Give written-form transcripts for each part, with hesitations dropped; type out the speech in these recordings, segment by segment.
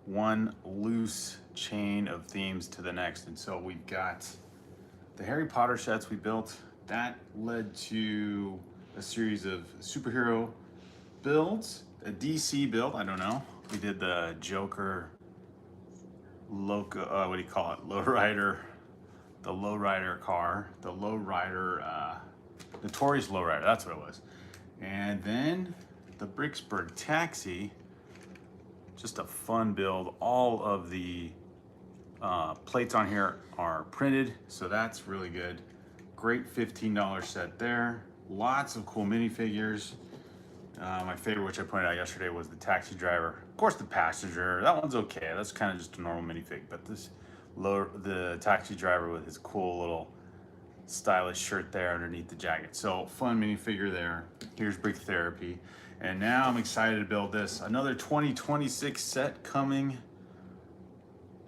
one loose chain of themes to the next. And so we've got the Harry Potter sets we built. That led to a series of superhero builds, a DC build, I don't know. We did the Joker loco, what do you call it? Lowrider, the lowrider car, the lowrider, notorious lowrider, that's what it was. And then the Bricksburg taxi, just a fun build. All of the plates on here are printed, so that's really good. Great $15 set there. Lots of cool minifigures. My favorite, which I pointed out yesterday, was the taxi driver. Of course, the passenger, that one's okay. That's kind of just a normal minifig, but the taxi driver with his cool little stylish shirt there underneath the jacket. So fun minifigure there. Here's Brick Therapy. And now I'm excited to build this. Another 2026 set coming,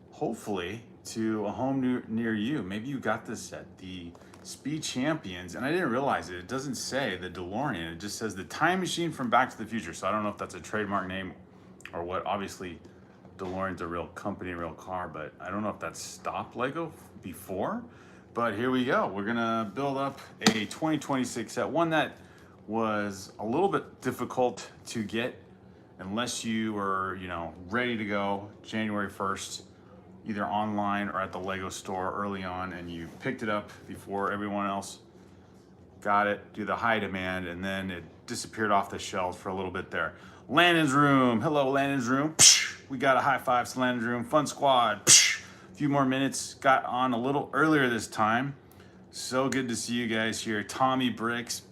hopefully, to a home near you. Maybe you got this set, the Speed Champions, and I didn't realize it. It doesn't say the DeLorean. It just says the Time Machine from Back to the Future. So I don't know if that's a trademark name or what. Obviously, DeLorean's a real company, a real car, but I don't know if that's stopped Lego before. But here we go. We're gonna build up a 2026 set, one that was a little bit difficult to get unless you were, ready to go January 1st, either online or at the Lego store early on, and you picked it up before everyone else got it, do the high demand, and then it disappeared off the shelves for a little bit there. Landon's Room, hello Landon's Room. We got a high five to Landon's Room. Fun Squad, a few more minutes, got on a little earlier this time. So good to see you guys here. Tommy Bricks,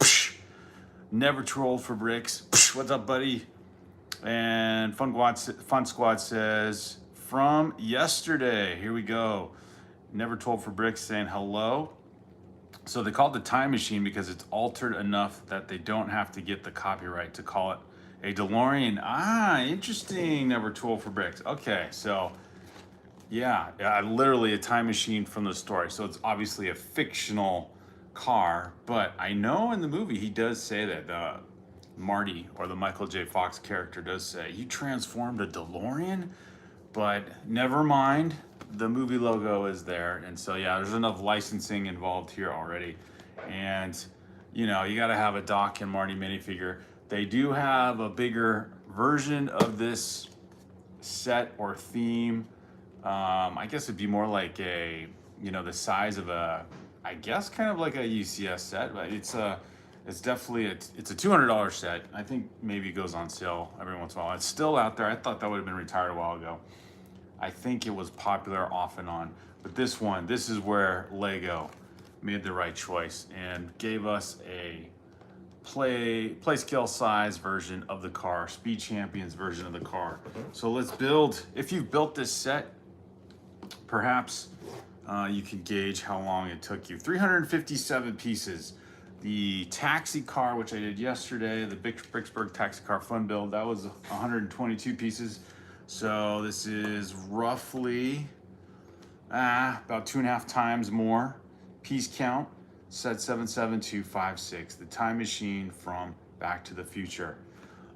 never too old for bricks. What's up, buddy? And Fun Squad says, from yesterday, here we go. Never Told for Bricks saying hello. So they call it the Time Machine because it's altered enough that they don't have to get the copyright to call it a DeLorean. Ah, interesting, Never Told for Bricks. Okay, so yeah, literally a time machine from the story. So it's obviously a fictional car, but I know in the movie he does say that Marty, or the Michael J. Fox character, does say, you transformed a DeLorean? But never mind, the movie logo is there. And so yeah, there's enough licensing involved here already. And you gotta have a Doc and Marty minifigure. They do have a bigger version of this set or theme. I guess it'd be more like the size of I guess kind of like a UCS set, but it's definitely it's a $200 set. I think maybe it goes on sale every once in a while. It's still out there. I thought that would have been retired a while ago. I think it was popular off and on, but this is where Lego made the right choice and gave us a play scale size version of the car, Speed Champions version of the car. So let's build. If you've built this set, perhaps you can gauge how long it took you. 357 pieces. The taxi car, which I did yesterday, the Bricksburg taxi car fun build, that was 122 pieces. So this is roughly about 2.5 times more piece count. Set 77256, the Time Machine from Back to the Future.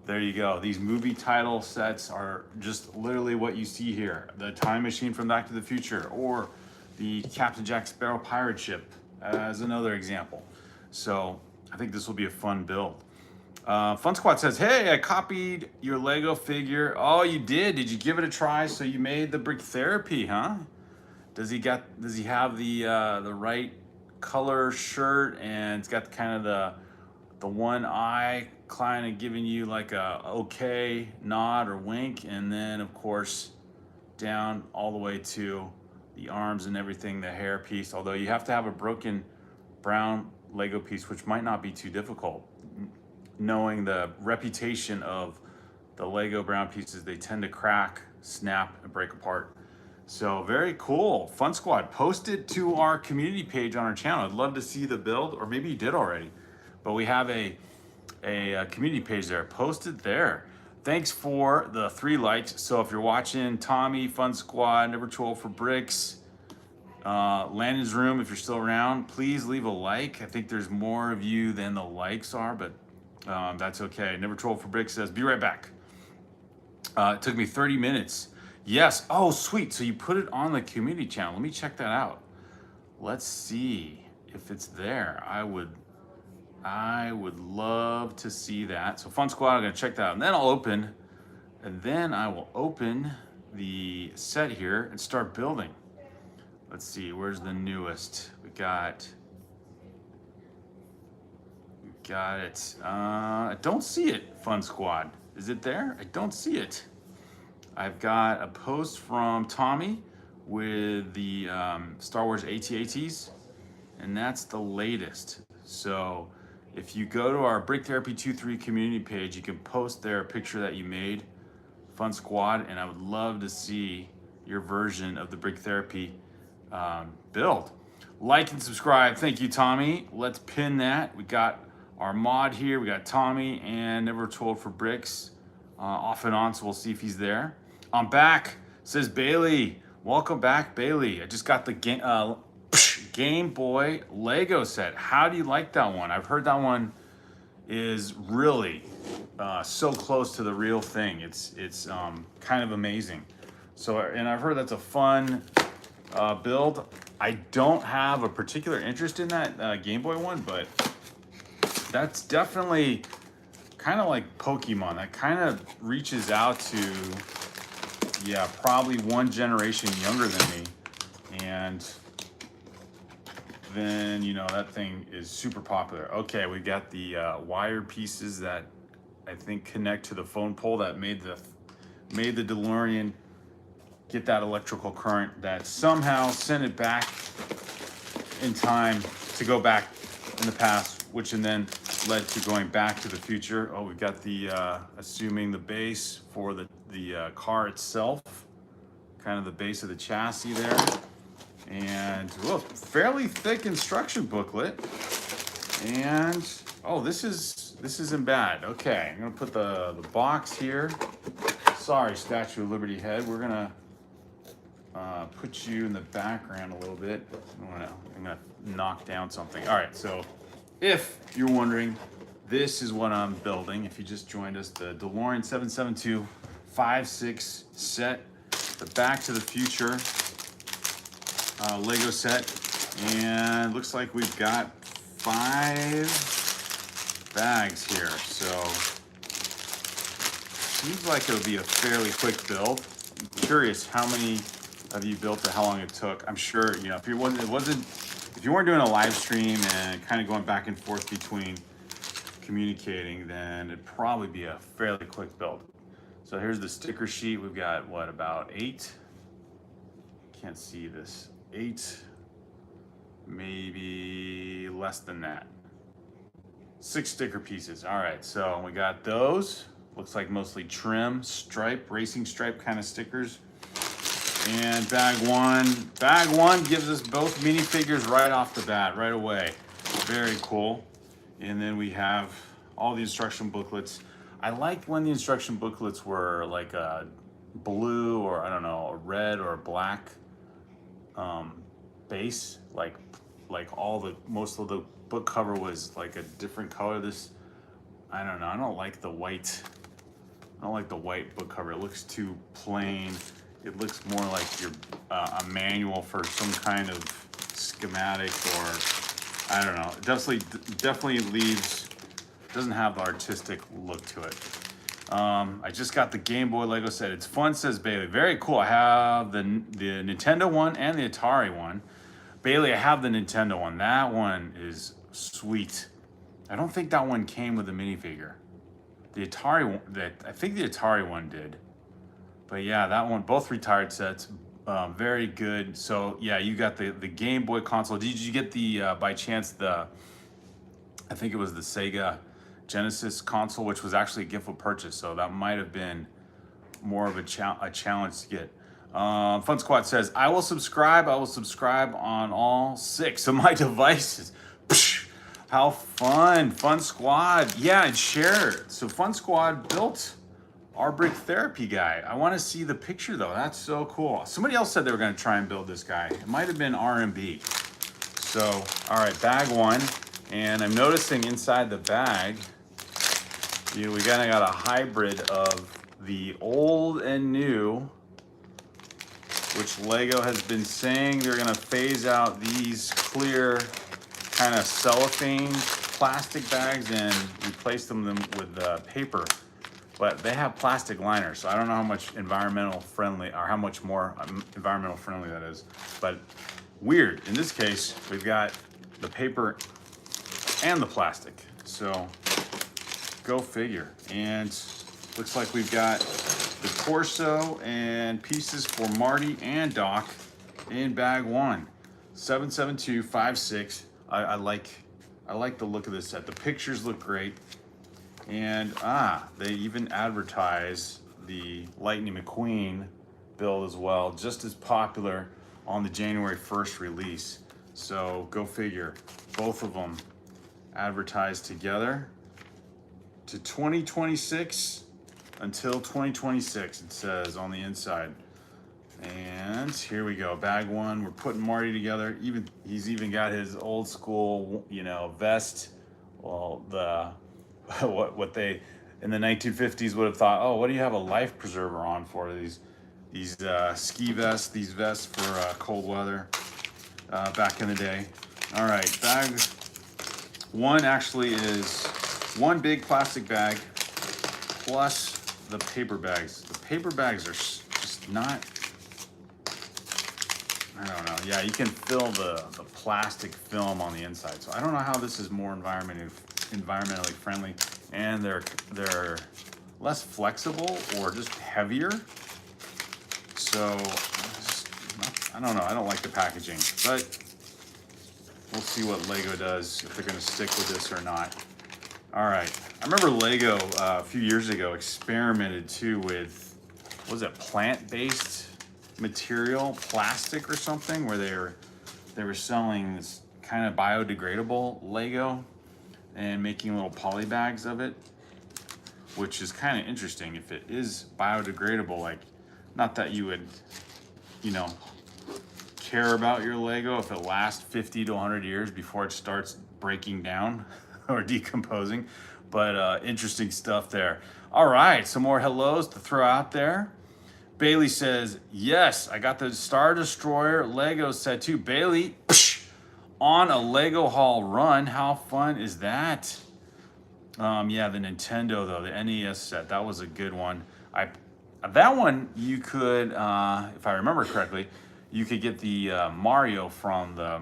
There you go. These movie title sets are just literally what you see here. The Time Machine from Back to the Future, or the Captain Jack Sparrow pirate ship as another example. So I think this will be a fun build. Fun Squad says, hey, I copied your Lego figure. Oh, you did? Did you give it a try? So you made the Brick Therapy, huh? Does he have the right color shirt, and it's got kind of the one eye kind of giving you like a okay nod or wink, and then of course down all the way to the arms and everything, the hair piece, although you have to have a broken brown Lego piece, which might not be too difficult, knowing the reputation of the Lego brown pieces. They tend to crack, snap, and break apart. So very cool. Fun Squad, post it to our community page on our channel. I'd love to see the build, or maybe you did already, but we have a community page there. Post it there. Thanks for the 3 likes. So if you're watching, Tommy, Fun Squad, Never Too Old for Bricks, Landon's Room, if you're still around, please leave a like. I think there's more of you than the likes are, but that's okay. Never Too Old for Bricks says, be right back. It took me 30 minutes. Yes. Oh, sweet. So you put it on the community channel. Let me check that out. Let's see if it's there. I would love to see that. So Fun Squad, I'm gonna check that out. And then I will open the set here and start building. Let's see, where's the newest? We got it. I don't see it, Fun Squad. Is it there? I don't see it. I've got a post from Tommy with the Star Wars AT-ATs, and that's the latest. So if you go to our BrickTherapy23 community page, you can post there a picture that you made, Fun Squad, and I would love to see your version of the Brick Therapy build. Like and subscribe. Thank you, Tommy. Let's pin that. We got our mod here. We got Tommy and Never Told for Bricks off and on, so we'll see if he's there. I'm back, says Bailey. Welcome back, Bailey. I just got the Game Boy Lego set. How do you like that one? I've heard that one is really so close to the real thing. It's kind of amazing. So, and I've heard that's a fun build. I don't have a particular interest in that Game Boy one, but that's definitely kind of like Pokemon. That kind of reaches out to, yeah, probably one generation younger than me. And then, you know, that thing is super popular. Okay, we got the wire pieces that I think connect to the phone pole that made the DeLorean get that electrical current that somehow sent it back in time to go back in the past, which and then led to going back to the future. Oh, we've got the assuming the base for the car itself, kind of the base of the chassis there. And whoa, fairly thick instruction booklet. And oh, this isn't bad. Okay, I'm gonna put the box here. Sorry, Statue of Liberty head. We're gonna put you in the background a little bit. I'm gonna knock down something. All right, so if you're wondering, this is what I'm building. If you just joined us, the DeLorean 77256 set, the Back to the Future Lego set, and looks like we've got 5 bags here. So seems like it'll be a fairly quick build. I'm curious how many of you built it, how long it took. I'm sure, you know, if you weren't doing a live stream and kind of going back and forth between communicating, then it'd probably be a fairly quick build. So here's the sticker sheet. We've got what, about 8? Can't see this. 8, maybe less than that. 6 sticker pieces. All right, so we got those. Looks like mostly trim, stripe, racing stripe kind of stickers. And bag one gives us both minifigures right off the bat, right away. Very cool. And then we have all the instruction booklets. I liked when the instruction booklets were like a blue or I don't know, a red or a black base. Like most of the book cover was like a different color. This, I don't know. I don't like the white. I don't like the white book cover. It looks too plain. It looks more like a manual for some kind of schematic or I don't know. It definitely doesn't have the artistic look to it. I just got the Game Boy Lego set. It's fun, says Bailey. Very cool. I have the Nintendo one and the Atari one. Bailey, I have the Nintendo one. That one is sweet. I don't think that one came with a minifigure. The Atari one, I think the Atari one did. But yeah, that one, both retired sets, very good. So yeah, you got the Game Boy console. Did you get the, by chance, I think it was the Sega Genesis console, which was actually a gift with purchase. So that might have been more of a challenge to get. Fun Squad says, I will subscribe on all 6 of my devices. Psh, how fun, Fun Squad. Yeah, and share it. So Fun Squad built our Brick Therapy guy. I want to see the picture though. That's so cool. Somebody else said they were going to try and build this guy. It might have been RMB. So, all right, bag one. And I'm noticing inside the bag, we kind of got a hybrid of the old and new which Lego has been saying they're gonna phase out these clear kind of cellophane plastic bags and replace them with paper. But they have plastic liners, so I don't know how much environmental friendly or how much more environmental friendly that is. But weird. In this case, we've got the paper and the plastic. So go figure. And looks like we've got the torso and pieces for Marty and Doc in bag 1. 77256. I like the look of this set. The pictures look great. And they even advertise the Lightning McQueen build as well, just as popular on the January 1st release. So go figure. Both of them advertised together to 2026 until 2026, it says on the inside. And here we go, bag 1. We're putting Marty together. He's even got his old school, vest. Well, what they in the 1950s would have thought, oh, what do you have a life preserver on for? These ski vests, these vests for cold weather back in the day. All right, bag 1 actually is one big plastic bag plus the paper bags. The paper bags are just not, I don't know. Yeah, you can fill the plastic film on the inside. So I don't know how this is more environmentally friendly, and they're less flexible or just heavier. So I don't know. I don't like the packaging, but we'll see what Lego does, if they're going to stick with this or not. All right. I remember Lego a few years ago experimented too with, what was it, plant-based material, plastic or something, where they were selling this kind of biodegradable Lego and making little poly bags of it, which is kind of interesting. If it is biodegradable, like, not that you would, care about your Lego if it lasts 50 to 100 years before it starts breaking down or decomposing, but interesting stuff there. All right, some more hellos to throw out there. Bailey says, yes, I got the Star Destroyer Lego set too. Bailey, on a Lego haul run. How fun is that? Yeah, the Nintendo though, the NES set, that was a good one. That one you could, if I remember correctly, you could get the Mario from the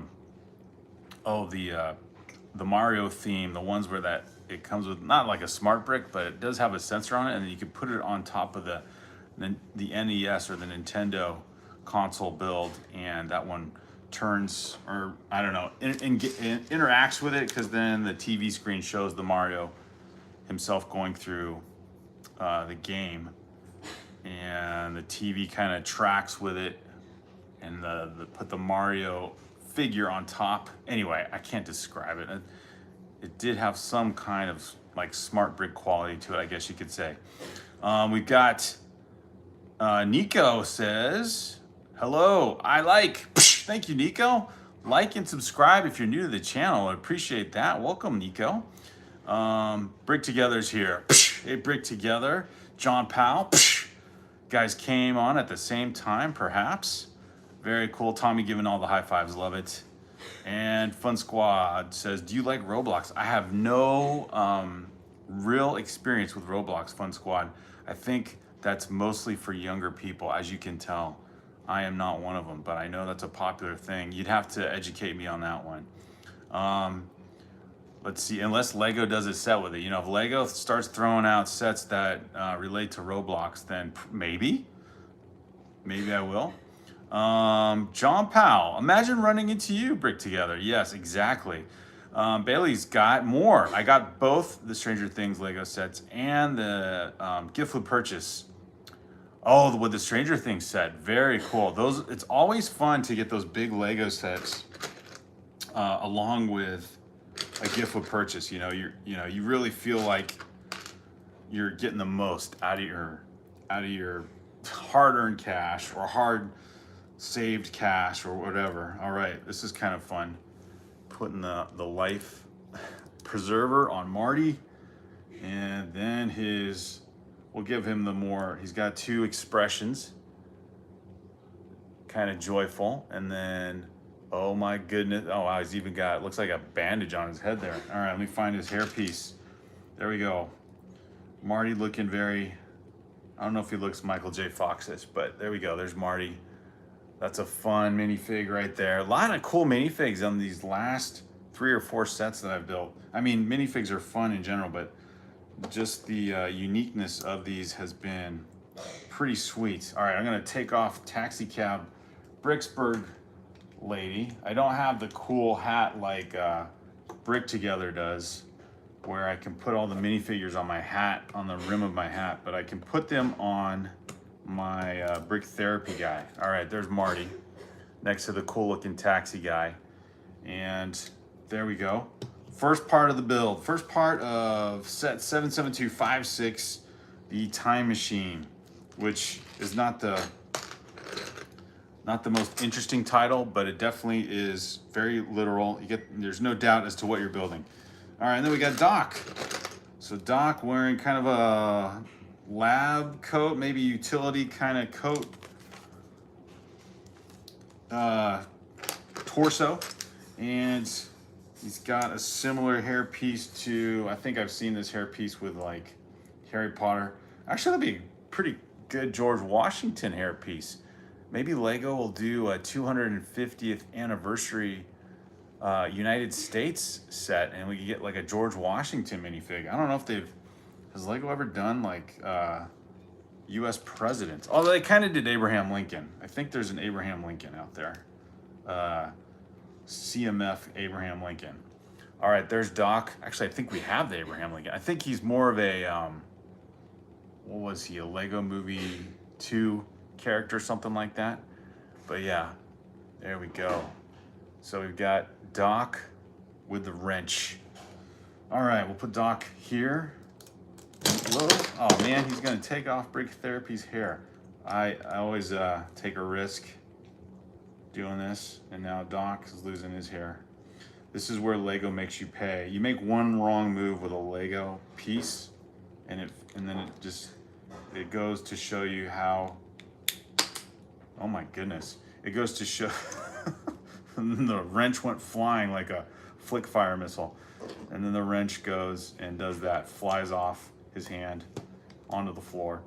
Mario theme, the ones where it comes with not like a smart brick, but it does have a sensor on it, and then you can put it on top of the NES or the Nintendo console build, and that one turns, or I don't know, interacts with it, because then the TV screen shows the Mario himself going through the game, and the TV kind of tracks with it, and put the Mario figure on top. Anyway, I can't describe it. It did have some kind of like smart brick quality to it, I guess you could say. We've got Nico says, hello, I like. Thank you, Nico. Like and subscribe if you're new to the channel. I appreciate that. Welcome, Nico. Brick Together's here. Hey, Brick Together. John Powell. Guys came on at the same time, perhaps. Very cool. Tommy giving all the high fives. Love it. And Fun Squad says, do you like Roblox? I have no real experience with Roblox, Fun Squad. I think that's mostly for younger people, as you can tell. I am not one of them, but I know that's a popular thing. You'd have to educate me on that one. Let's see, unless Lego does a set with it. If Lego starts throwing out sets that relate to Roblox, then maybe I will. John Powell, imagine running into you, Brick Together. Yes, exactly. Bailey's got more. I got both the Stranger Things Lego sets and the gift with purchase. Oh, with the Stranger Things set, very cool. It's always fun to get those big Lego sets along with a gift with purchase. You really feel like you're getting the most out of your hard-earned cash or hard saved cash or whatever. All right, this is kind of fun. Putting the life preserver on Marty, and then we'll give him he's got two expressions. kind of joyful. And then, oh my goodness. Oh, wow, he's even got, looks like a bandage on his head there. All right, let me find his hairpiece. There we go. Marty looking very, I don't know if he looks Michael J. Fox-ish, but there we go. There's Marty. That's a fun minifig right there. A lot of cool minifigs on these last 3 or 4 sets that I've built. I mean, minifigs are fun in general, but just the uniqueness of these has been pretty sweet. All right, I'm gonna take off Taxi Cab Bricksburg lady. I don't have the cool hat like Brick Together does, where I can put all the minifigures on my hat, on the rim of my hat, but I can put them on my Brick Therapy guy. All right, there's Marty next to the cool looking taxi guy. And there we go. First part of the build, first part of set 77256, the Time Machine, which is not the most interesting title, but it definitely is very literal. There's no doubt as to what you're building. All right, and then we got Doc. So Doc wearing kind of a lab coat, maybe utility kind of coat, torso, and he's got a similar hairpiece to, I think I've seen this hairpiece with like Harry Potter. Actually, that'd be a pretty good George Washington hairpiece. Maybe Lego will do a 250th anniversary United States set, and we could get like a George Washington minifig. I don't know if has Lego ever done like US presidents? Although they kind of did Abraham Lincoln. I think there's an Abraham Lincoln out there. CMF Abraham Lincoln. All right, there's Doc. Actually, I think we have the Abraham Lincoln. I think he's more of a, what was he, a Lego Movie 2 character, something like that. But yeah, there we go. So we've got Doc with the wrench. All right, we'll put Doc here. Whoa. Oh man, he's gonna take off Brick Therapy's hair. I always take a risk doing this, and now Doc is losing his hair. This is where Lego makes you pay. You make one wrong move with a Lego piece, and then it goes to show you how. Oh my goodness! It goes to show. The wrench went flying like a flick fire missile, and then the wrench goes and does that, flies off his hand onto the floor.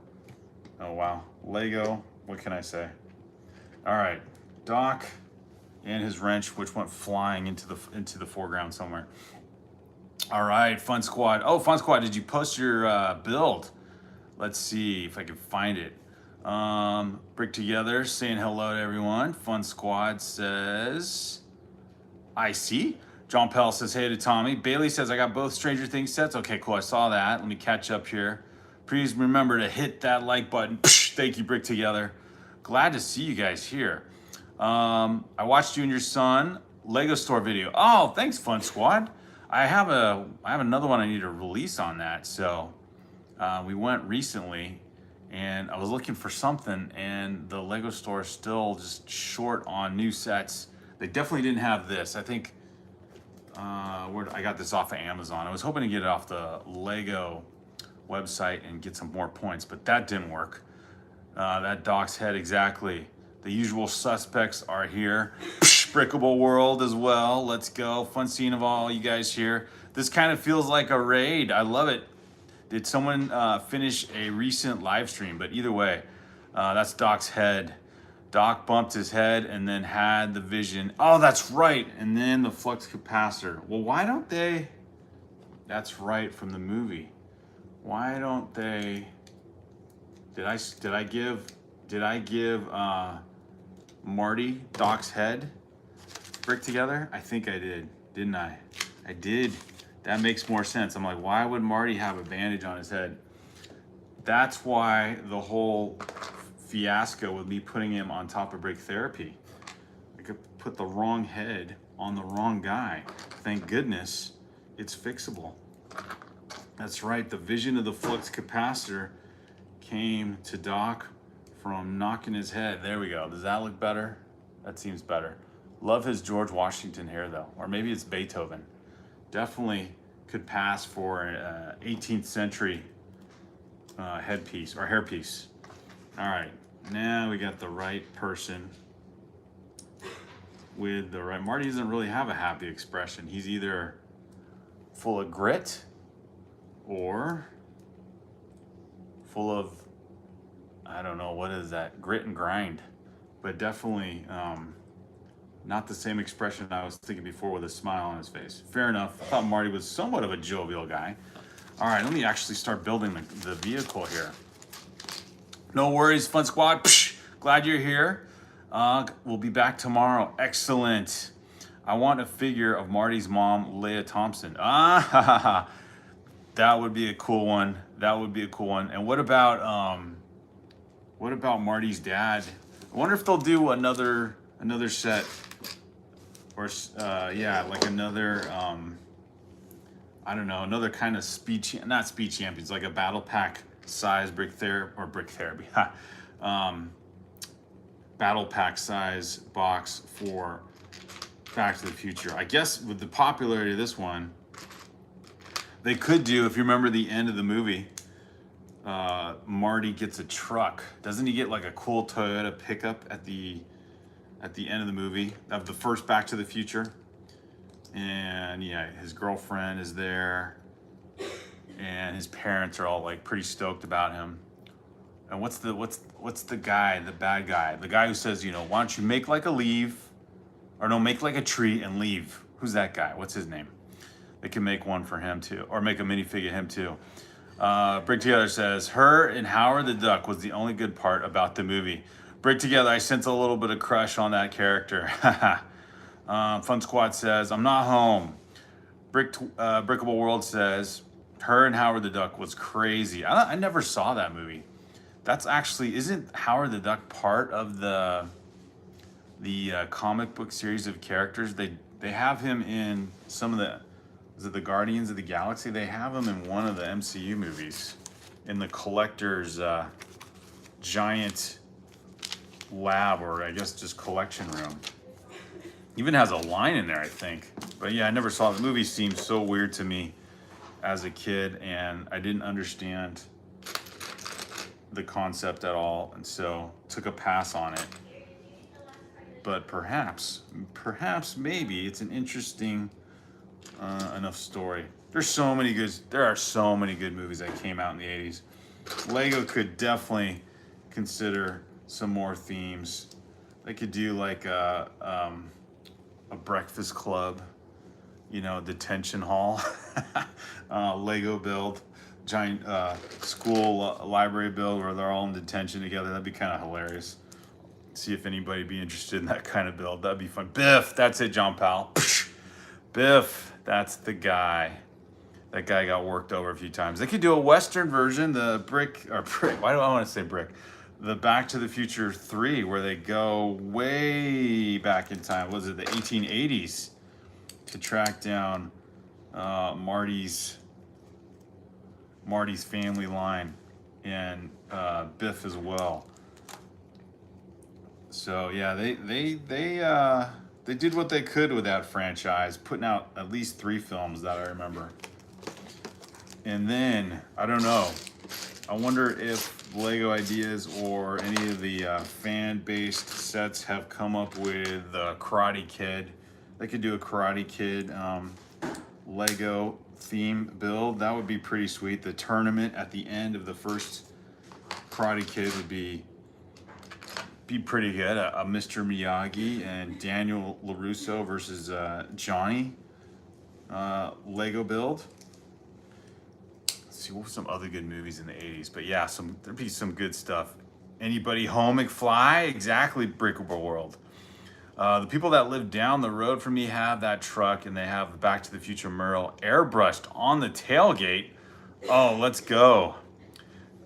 Oh wow, Lego! What can I say? All right. Doc and his wrench, which went flying into the foreground somewhere. All right, Fun Squad. Oh, Fun Squad, did you post your build? Let's see if I can find it. Brick Together saying hello to everyone. Fun Squad says, I see. John Pell says hey to Tommy. Bailey says I got both Stranger Things sets. Okay, cool, I saw that. Let me catch up here. Please remember to hit that like button. Thank you, Brick Together. Glad to see you guys here. I watched you and your son Lego store video. Oh, thanks, Fun Squad. I have another one I need to release on that. So we went recently, and I was looking for something, and the Lego store is still just short on new sets. They definitely didn't have this. I think I got this off of Amazon. I was hoping to get it off the Lego website and get some more points, but that didn't work. That Doc's head, exactly. The usual suspects are here. Brickable World as well. Let's go. Fun seeing of all you guys here. This kind of feels like a raid. I love it. Did someone finish a recent live stream? But either way, that's Doc's head. Doc bumped his head and then had the vision. Oh, that's right. And then the flux capacitor. Well, why don't they? That's right, from the movie. Why don't they? Did I give Marty Doc's head Brick Together? I think I did, didn't I? I did. That makes more sense. I'm like, why would Marty have a bandage on his head? That's why the whole fiasco with me putting him on top of Brick Therapy. I could put the wrong head on the wrong guy. Thank goodness it's fixable. That's right, the vision of the flux capacitor came to Doc from knocking his head. There we go. Does that look better? That seems better. Love his George Washington hair though, or maybe it's Beethoven. Definitely could pass for an 18th century headpiece or hairpiece. All right, now we got the right person with the right. Marty doesn't really have a happy expression. He's either full of grit or full of, I don't know, what is that? Grit and grind. But definitely not the same expression I was thinking before with a smile on his face. Fair enough. I thought Marty was somewhat of a jovial guy. All right, let me actually start building the vehicle here. No worries, Fun Squad. Psh, glad you're here. We'll be back tomorrow. Excellent. I want a figure of Marty's mom, Leah Thompson. Ah, that would be a cool one. That would be a cool one. And what about Marty's dad? I wonder if they'll do another set, or yeah, like another I don't know, another kind of not speed champions, like a battle pack size BrickTherapy, battle pack size box for Back to the Future. I guess with the popularity of this one, they could do, if you remember the end of the movie, Marty gets a truck. Doesn't he get like a cool Toyota pickup at the end of the movie, of the first Back to the Future? And yeah, his girlfriend is there, and his parents are all like pretty stoked about him. And what's the guy, the bad guy, the guy who says, you know, why don't you make like make like a tree and leave? Who's that guy? What's his name? They can make one for him too, or make a minifigure of him too. Brick Together says, her and Howard the Duck was the only good part about the movie. Brick Together, I sense a little bit of crush on that character. Fun Squad says, I'm not home. Brickable World says, her and Howard the Duck was crazy. I never saw that movie. That's actually, isn't Howard the Duck part of the comic book series of characters? They have him in some of the, is it the Guardians of the Galaxy? They have him in one of the MCU movies, in the collector's giant lab, or I guess just collection room. Even has a line in there, I think. But yeah, I never saw the movie. Seemed so weird to me as a kid, and I didn't understand the concept at all, and so took a pass on it. But perhaps maybe it's an interesting enough story. There are so many good movies that came out in the 80s. Lego could definitely consider some more themes. They could do like a breakfast club, you know, detention hall, Lego build, giant school library build where they're all in detention together. That'd be kind of hilarious. See if anybody be interested in that kind of build. That'd be fun. Biff, that's it, John Powell. Biff, that's the guy. That guy got worked over a few times. They could do a Western version, why do I want to say brick? The Back to the Future 3, where they go way back in time. Was it the 1880s to track down Marty's family line, and Biff as well. So yeah, they did what they could with that franchise, putting out at least 3 films that I remember. And then I don't know. I wonder if Lego Ideas or any of the fan-based sets have come up with Karate Kid. They could do a Karate Kid Lego theme build. That would be pretty sweet. The tournament at the end of the first Karate Kid would be pretty good. A Mr. Miyagi and Daniel LaRusso versus Johnny Lego build. See, what were some other good movies in the 80s? But yeah, there'd be some good stuff. Anybody home, McFly? Exactly, Breakable World. The people that live down the road from me have that truck, and they have the Back to the Future Merle airbrushed on the tailgate. Oh, let's go.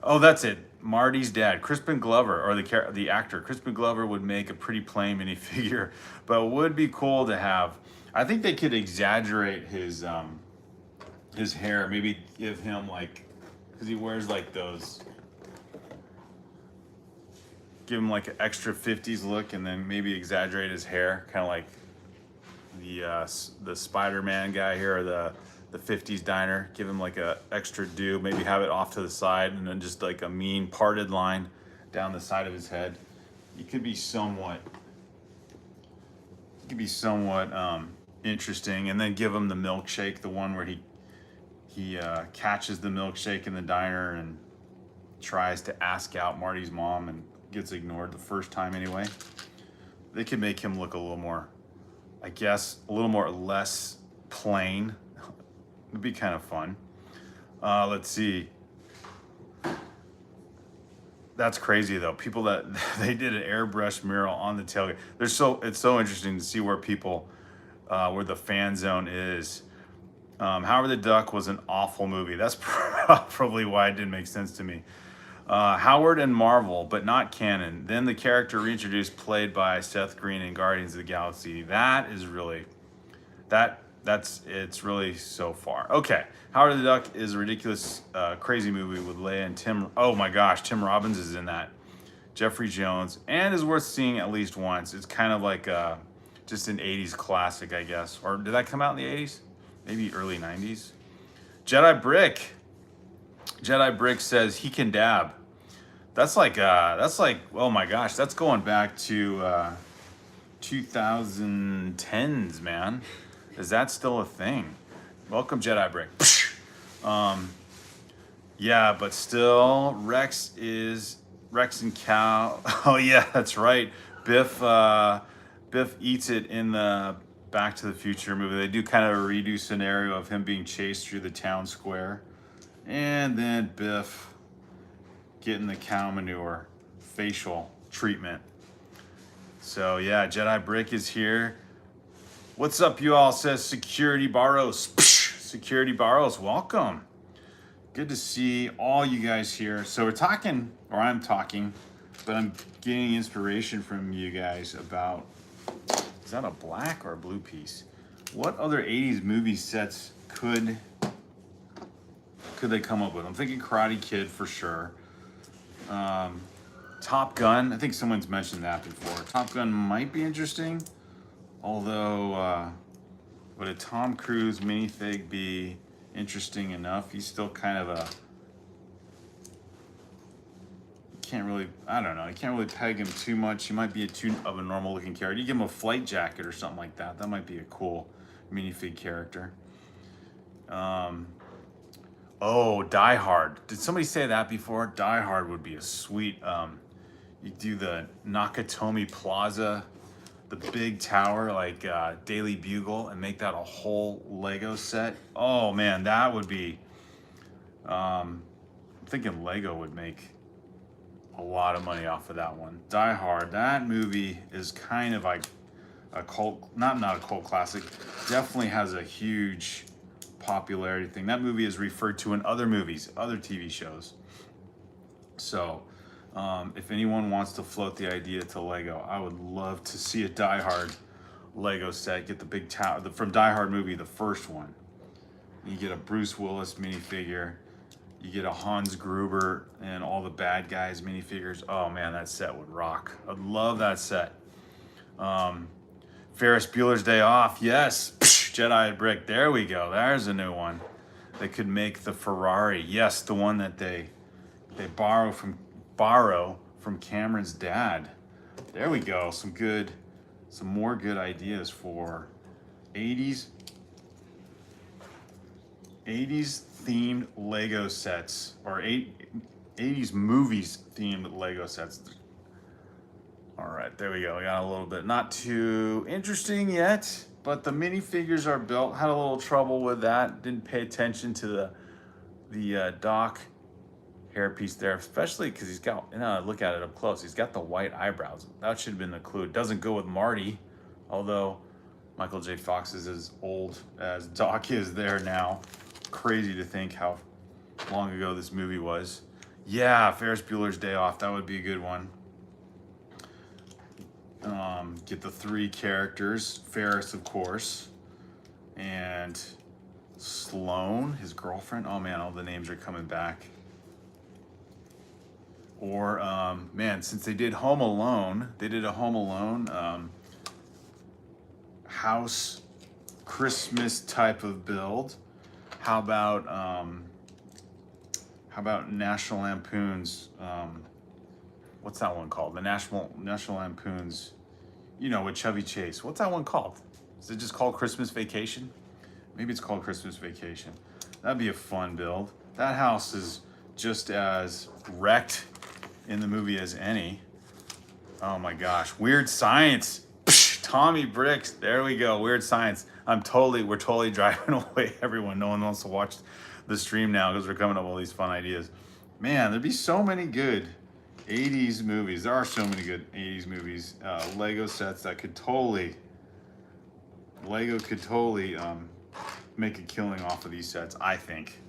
Oh, that's it. Marty's dad, Crispin Glover, or the actor. Crispin Glover would make a pretty plain minifigure, but it would be cool to have. I think they could exaggerate his hair, maybe give him like, because he wears like those, give him like an extra 50s look, and then maybe exaggerate his hair, kind of like the Spider-Man guy here, or the 50s diner. Give him like a extra do, maybe have it off to the side, and then just like a mean parted line down the side of his head. He could be somewhat It could be somewhat interesting. And then give him the milkshake, the one where he catches the milkshake in the diner and tries to ask out Marty's mom and gets ignored the first time anyway. They could make him look a little more, I guess, a little more less plain. It'd be kind of fun. Let's see. That's crazy though. People that they did an airbrush mural on the tailgate. It's so interesting to see where people, where the fan zone is. Howard the Duck was an awful movie. That's probably why it didn't make sense to me. Howard and Marvel, but not canon. Then the character reintroduced, played by Seth Green in Guardians of the Galaxy. That is really, it's really so far. Okay, Howard the Duck is a ridiculous, crazy movie with Leia and Tim. Oh my gosh, Tim Robbins is in that. Jeffrey Jones, and is worth seeing at least once. It's kind of like just an 80s classic, I guess. Or did that come out in the 80s? Maybe early 90s. Jedi Brick says he can dab. That's like, oh my gosh, that's going back to 2010s, man. Is that still a thing? Welcome, Jedi Brick. Yeah, but still, Rex and Cal. Oh yeah, that's right. Biff eats it in the Back to the Future movie. They do kind of a redo scenario of him being chased through the town square, and then Biff getting the cow manure facial treatment. So yeah, Jedi Brick is here. What's up, you all? Says Security Barros. Security Barros, welcome. Good to see all you guys here. So we're talking, or I'm talking, but I'm getting inspiration from you guys about, is that a black or a blue piece? What other 80s movie sets could they come up with? I'm thinking Karate Kid for sure. Top Gun, I think someone's mentioned that before. Top Gun might be interesting. Although, would a Tom Cruise minifig be interesting enough? He's still kind of a, I don't know. I can't really peg him too much. He might be too of a normal looking character. You give him a flight jacket or something like that. That might be a cool minifig character. Oh, Die Hard. Did somebody say that before? Die Hard would be a sweet, you do the Nakatomi Plaza, the big tower like Daily Bugle, and make that a whole Lego set. Oh man, that would be, I'm thinking Lego would make a lot of money off of that one. Die Hard, that movie is kind of like a cult, not a cult classic, definitely has a huge popularity thing. That movie is referred to in other movies, other TV shows. So if anyone wants to float the idea to Lego, I would love to see a Die Hard Lego set. Get the big tower from Die Hard movie, the first one. You get a Bruce Willis minifigure. You get a Hans Gruber and all the bad guys minifigures. Oh man, that set would rock. I'd love that set. Ferris Bueller's Day Off, yes. Jedi Brick, there we go. There's a new one. They could make the Ferrari. Yes, the one that they borrow from Cameron's dad. There we go. Some more good ideas for 80s themed Lego sets, or 80s movies themed Lego sets. All right, there we go. We got a little bit, not too interesting yet, but the minifigures are built. Had a little trouble with that. Didn't pay attention to the Doc hairpiece there, especially because he's got, look at it up close. He's got the white eyebrows. That should have been the clue. It doesn't go with Marty, although Michael J. Fox is as old as Doc is there now. Crazy to think how long ago this movie was. Yeah, Ferris Bueller's Day Off. That would be a good one. Get the three characters. Ferris, of course. And Sloane, his girlfriend. Oh man, all the names are coming back. Or, man, since they did Home Alone, they did a Home Alone house Christmas type of build. How about National Lampoon's, what's that one called? The National Lampoon's you know, with Chevy Chase. What's that one called? Is it just called Christmas Vacation? Maybe it's called Christmas Vacation. That'd be a fun build. That house is just as wrecked in the movie as any. Oh my gosh, Weird Science. Psh, Tommy Bricks, there we go, Weird Science. We're totally driving away everyone. No one wants to watch the stream now because we're coming up with all these fun ideas. Man, there'd be so many good 80s movies. There are so many good 80s movies. Lego sets that Lego could totally make a killing off of these sets, I think.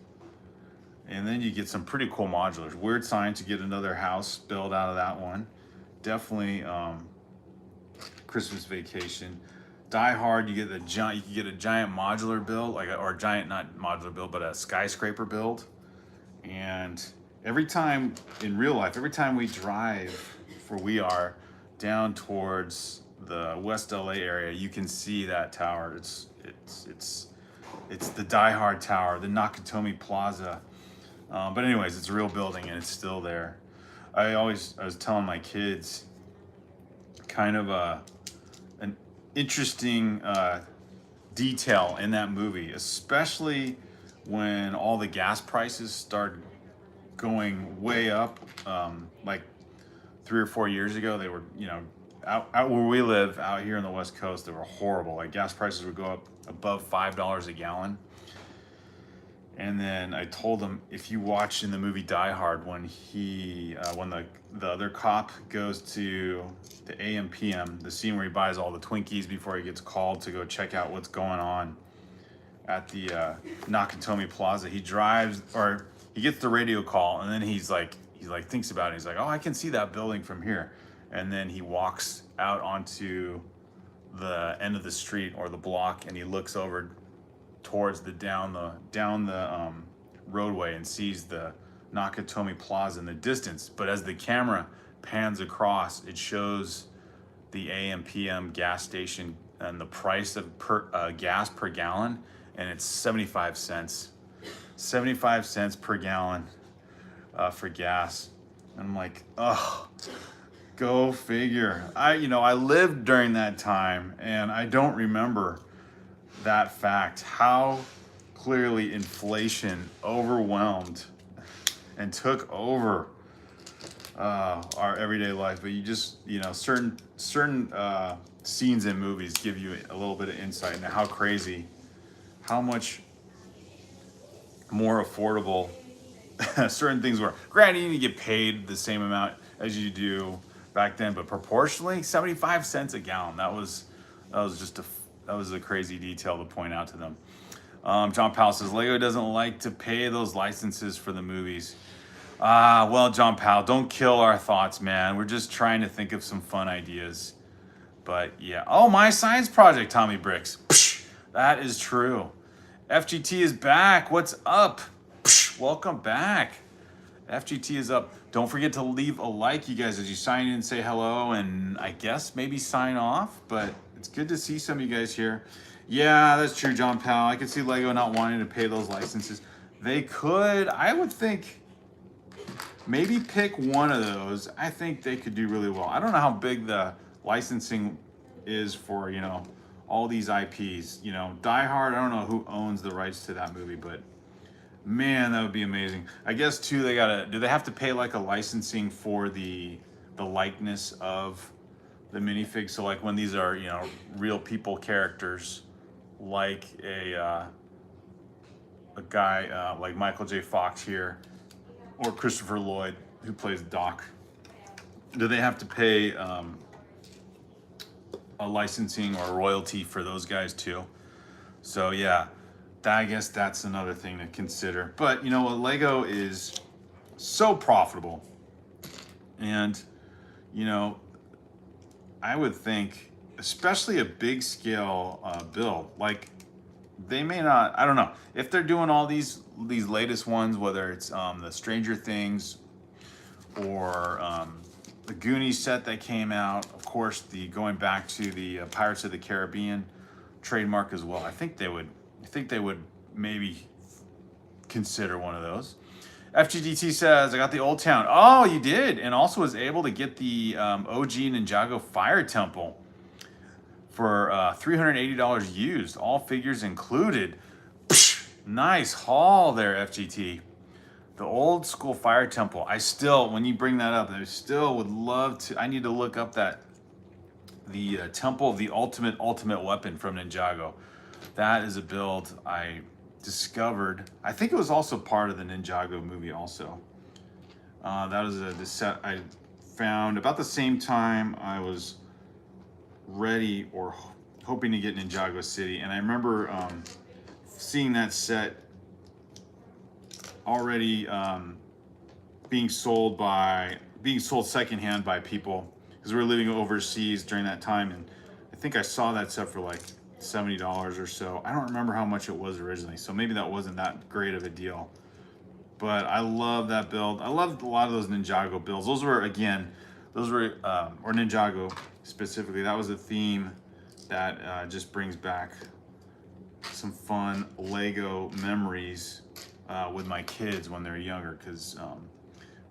And then you get some pretty cool modulars. Weird Science, you get another house built out of that one. Definitely Christmas Vacation. Die Hard, you get a giant modular build, or a giant, not modular build, but a skyscraper build. And every time in real life, every time we drive, for we are down towards the West LA area, you can see that tower. It's the Die Hard Tower, the Nakatomi Plaza. But anyways, it's a real building and it's still there. I was telling my kids kind of an interesting detail in that movie, especially when all the gas prices start going way up. Like 3 or 4 years ago, they were, you know, out where we live, out here on the West Coast, they were horrible. Like gas prices would go up above $5 a gallon. And then I told him, if you watch in the movie Die Hard, when the other cop goes to the AM/PM, the scene where he buys all the Twinkies before he gets called to go check out what's going on at the Nakatomi Plaza, he gets the radio call, and then he thinks about it. He's like, oh, I can see that building from here. And then he walks out onto the end of the street or the block, and he looks over towards down the roadway and sees the Nakatomi Plaza in the distance. But as the camera pans across, it shows the AM/PM gas station and the price of gas per gallon, and it's 75 cents. 75 cents per gallon for gas. And I'm like, oh, go figure. I lived during that time, and I don't remember that fact, how clearly inflation overwhelmed and took over our everyday life. But you just, certain scenes in movies give you a little bit of insight into how crazy, how much more affordable certain things were. Granted, you didn't get paid the same amount as you do back then, but proportionally, 75 cents a gallon. That was a crazy detail to point out to them. John Powell says, Lego doesn't like to pay those licenses for the movies. Well, John Powell, don't kill our thoughts, man. We're just trying to think of some fun ideas. But yeah. Oh, my science project, Tommy Bricks. Psh, that is true. FGT is back. What's up? Psh, welcome back. FGT is up. Don't forget to leave a like, you guys, as you sign in and say hello, and I guess maybe sign off. But it's good to see some of you guys here. Yeah, that's true, John Powell. I could see Lego not wanting to pay those licenses. They could, I would think, maybe pick one of those. I think they could do really well. I don't know how big the licensing is for, all these IPs. Die Hard, I don't know who owns the rights to that movie, but man, that would be amazing. I guess too, do they have to pay like a licensing for the likeness of the minifig? So like when these are, real people characters, like a guy like Michael J. Fox here, or Christopher Lloyd, who plays Doc, do they have to pay a licensing or a royalty for those guys too? So yeah, I guess that's another thing to consider. But Lego is so profitable, and I would think, especially a big scale build, like they may not, I don't know, if they're doing all these latest ones, whether it's the Stranger Things or the Goonies set that came out, of course, going back to the Pirates of the Caribbean trademark as well. I think they would maybe consider one of those. FGDT says, I got the Old Town. Oh, you did, and also was able to get the OG Ninjago Fire Temple. for $380 used, all figures included. Psh, nice haul there, FGT. The old school fire temple. I still, when you bring that up, I still would love to. I need to look up the temple of the ultimate weapon from Ninjago. That is a build I discovered. I think it was also part of the Ninjago movie also. That was a set I found about the same time I was ready or hoping to get Ninjago City. And I remember seeing that set already being sold secondhand by people, because we were living overseas during that time, and I think I saw that set for like $70 or so. I don't remember how much it was originally, so maybe that wasn't that great of a deal. But I love that build. I loved a lot of those Ninjago builds. Those were or Ninjago specifically. That was a theme that just brings back some fun Lego memories with my kids when they're younger, because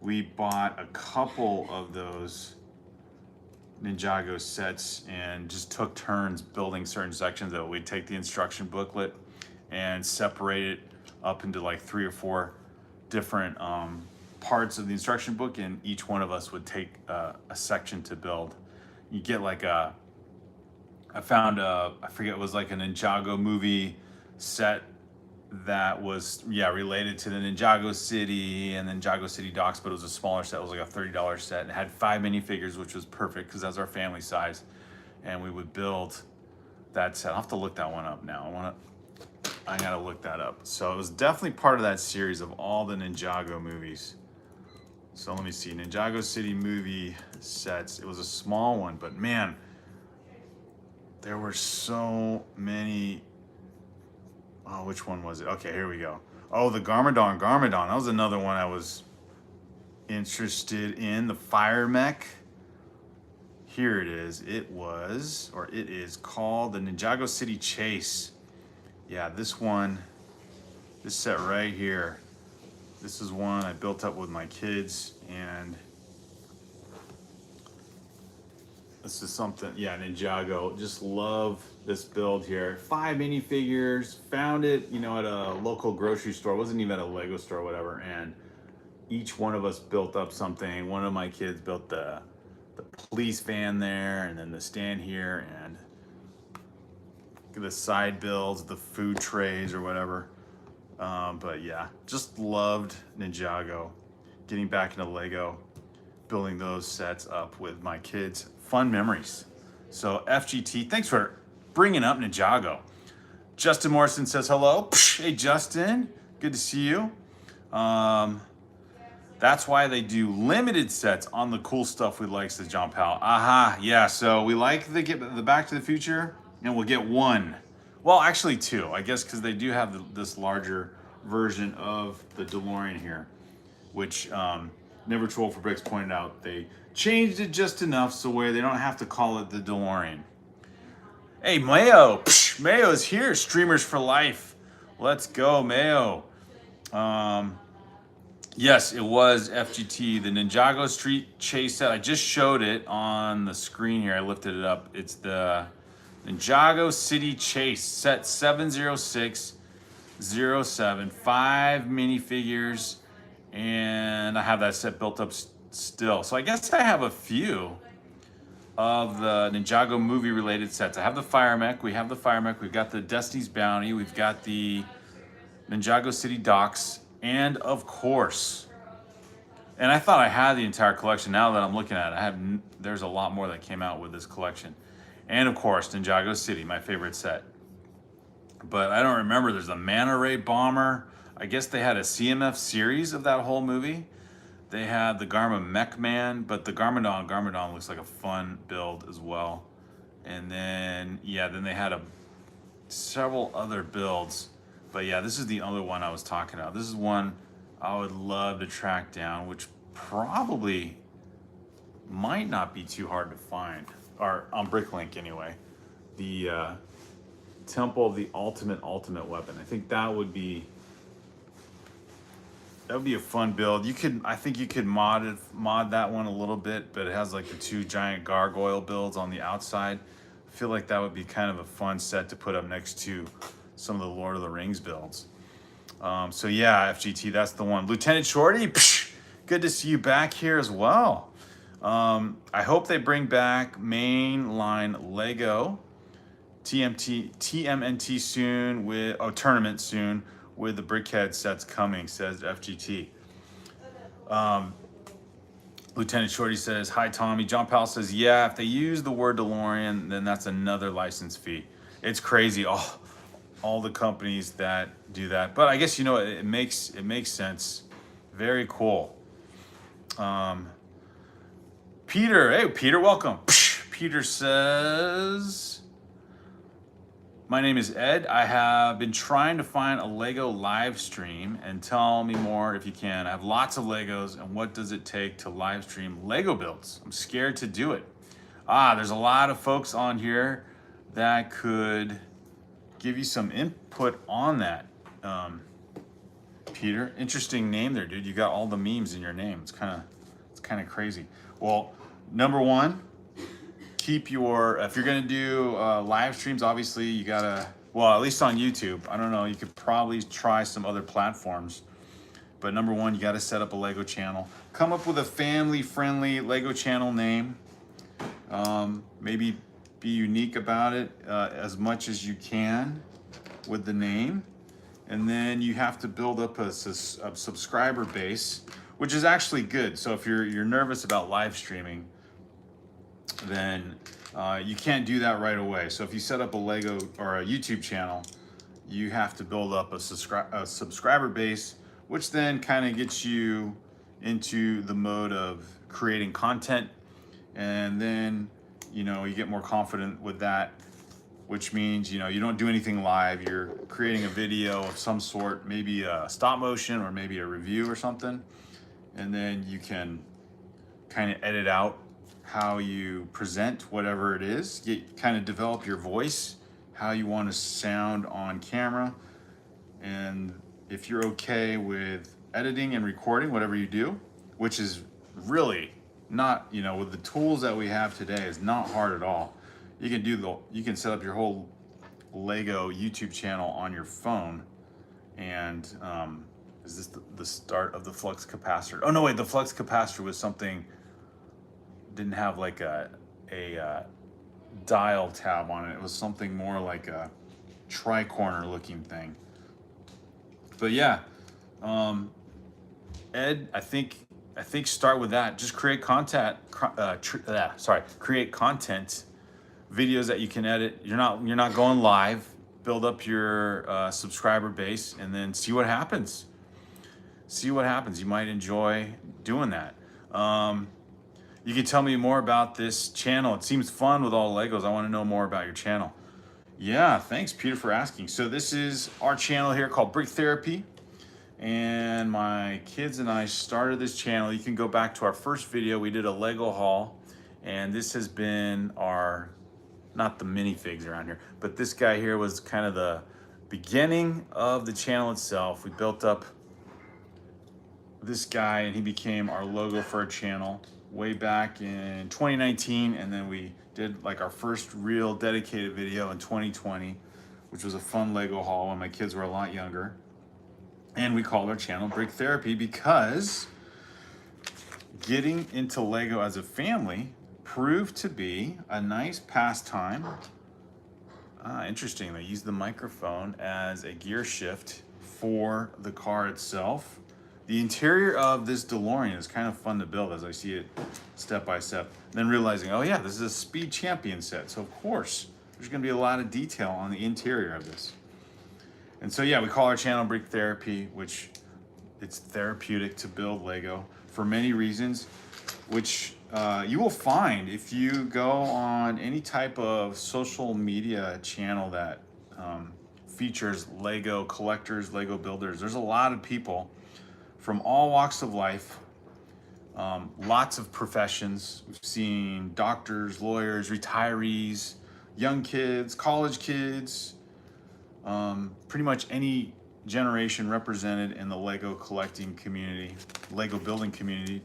we bought a couple of those Ninjago sets and just took turns building certain sections of it. We'd take the instruction booklet and separate it up into like 3 or 4 different parts of the instruction book, and each one of us would take a section to build. You get like I found I forget, it was like a Ninjago movie set that was related to the Ninjago City and Ninjago City docks, but it was a smaller set. It was like a $30 set, and it had 5 minifigures, which was perfect because that's our family size. And we would build that set. I'll have to look that one up now. I gotta look that up. So it was definitely part of that series of all the Ninjago movies. So let me see, Ninjago City movie sets. It was a small one, but man, there were so many. Oh, which one was it? Okay, here we go. Oh, the Garmadon. That was another one I was interested in. The Fire Mech. Here it is. It is called the Ninjago City Chase. Yeah, this set right here. This is one I built up with my kids, and this is something, Ninjago. Just love this build here. 5 minifigures, found it, at a local grocery store. It wasn't even at a Lego store or whatever. And each one of us built up something. One of my kids built the police van there, and then the stand here, and the side builds, the food trays or whatever. But yeah, just loved Ninjago. Getting back into Lego, building those sets up with my kids. Fun memories. So FGT, thanks for bringing up Ninjago. Justin Morrison says hello. Hey Justin, good to see you. That's why they do limited sets on the cool stuff we like, says John Powell. Yeah, so we like the Back to the Future, and we'll get 1. Well, actually 2, I guess, because they do have this larger version of the DeLorean here, which Never Troll for Bricks pointed out. They changed it just enough so where they don't have to call it the DeLorean. Hey, Mayo. Mayo's here. Streamers for life. Let's go, Mayo. Yes, it was FGT, the Ninjago Street Chase set. I just showed it on the screen here. I lifted it up. It's the Ninjago City Chase set 70607. 5 minifigures, and I have that set built up still. So I guess I have a few of the Ninjago movie related sets. I have the Fire Mech. We have the Fire Mech. We've got the Destiny's Bounty. We've got the Ninjago City docks. And of course, and I thought I had the entire collection. Now that I'm looking at it, there's a lot more that came out with this collection. And of course, Ninjago City, my favorite set. But I don't remember. There's a Manta Ray Bomber. I guess they had a CMF series of that whole movie. They had the Garma Mech Man, but the Garmadon looks like a fun build as well. And then, then they had several other builds. But yeah, this is the other one I was talking about. This is one I would love to track down, which probably might not be too hard to find, or on Bricklink anyway. The Temple of the Ultimate Weapon. I think that would be a fun build. I think you could mod that one a little bit, but it has like the 2 giant gargoyle builds on the outside. I feel like that would be kind of a fun set to put up next to some of the Lord of the Rings builds. So yeah, FGT, that's the one. Lieutenant Shorty, psh, good to see you back here as well. I hope they bring back mainline Lego TMNT soon with tournament soon with the Brickhead sets coming, says FGT. Lieutenant Shorty says, hi, Tommy. John Powell says, yeah, if they use the word DeLorean, then that's another license fee. It's crazy, all the companies that do that. But I guess, you know, it makes sense. Very cool. Peter, hey, Peter, welcome. Peter says, my name is Ed. I have been trying to find a Lego live stream, and tell me more if you can. I have lots of Legos, and what does it take to live stream Lego builds? I'm scared to do it. There's a lot of folks on here that could give you some input on that. Peter, interesting name there, dude. You got all the memes in your name. It's kind of crazy. Well, number one, keep your, if you're gonna do live streams, obviously you gotta, well, at least on YouTube, I don't know, you could probably try some other platforms. But number one, you gotta set up a Lego channel. Come up with a family-friendly Lego channel name. Maybe be unique about it as much as you can with the name. And then you have to build up a subscriber base, which is actually good. So if you're nervous about live streaming, then you can't do that right away. So if you set up a Lego or a YouTube channel, you have to build up a subscriber base, which then kind of gets you into the mode of creating content. And then, you know, you get more confident with that, which means, you know, you don't do anything live. You're creating a video of some sort, maybe a stop motion or maybe a review or something. And then you can kind of edit out how you present whatever it is. Kind of develop your voice, how you want to sound on camera. And if you're okay with editing and recording whatever you do, which is really not, you know, with the tools that we have today, is not hard at all. You can set up your whole Lego YouTube channel on your phone. And is this the start of the flux capacitor? Oh no, wait, the flux capacitor was something, didn't have like a dial tab on it. It was something more like a tri-corner looking thing. But yeah, Ed, I think start with that. Just create content. Create content, videos that you can edit. You're not going live. Build up your subscriber base, and then see what happens. See what happens. You might enjoy doing that. You can tell me more about this channel. It seems fun with all Legos. I want to know more about your channel. Yeah, thanks, Peter, for asking. So this is our channel here called Brick Therapy. And my kids and I started this channel. You can go back to our first video. We did a Lego haul. And this has been our, not the minifigs around here, but this guy here was kind of the beginning of the channel itself. We built up this guy and he became our logo for our channel way back in 2019, and then we did like our first real dedicated video in 2020, which was a fun Lego haul when my kids were a lot younger. And we called our channel Brick Therapy because getting into Lego as a family proved to be a nice pastime. Interesting, they used the microphone as a gear shift for the car itself. The interior of this DeLorean is kind of fun to build as I see it step by step. Then realizing, oh yeah, this is a Speed Champion set. So of course, there's gonna be a lot of detail on the interior of this. And so yeah, we call our channel Brick Therapy, which it's therapeutic to build Lego for many reasons, which you will find if you go on any type of social media channel that features Lego collectors, Lego builders. There's a lot of people from all walks of life, lots of professions. We've seen doctors, lawyers, retirees, young kids, college kids, pretty much any generation represented in the Lego collecting community, Lego building community,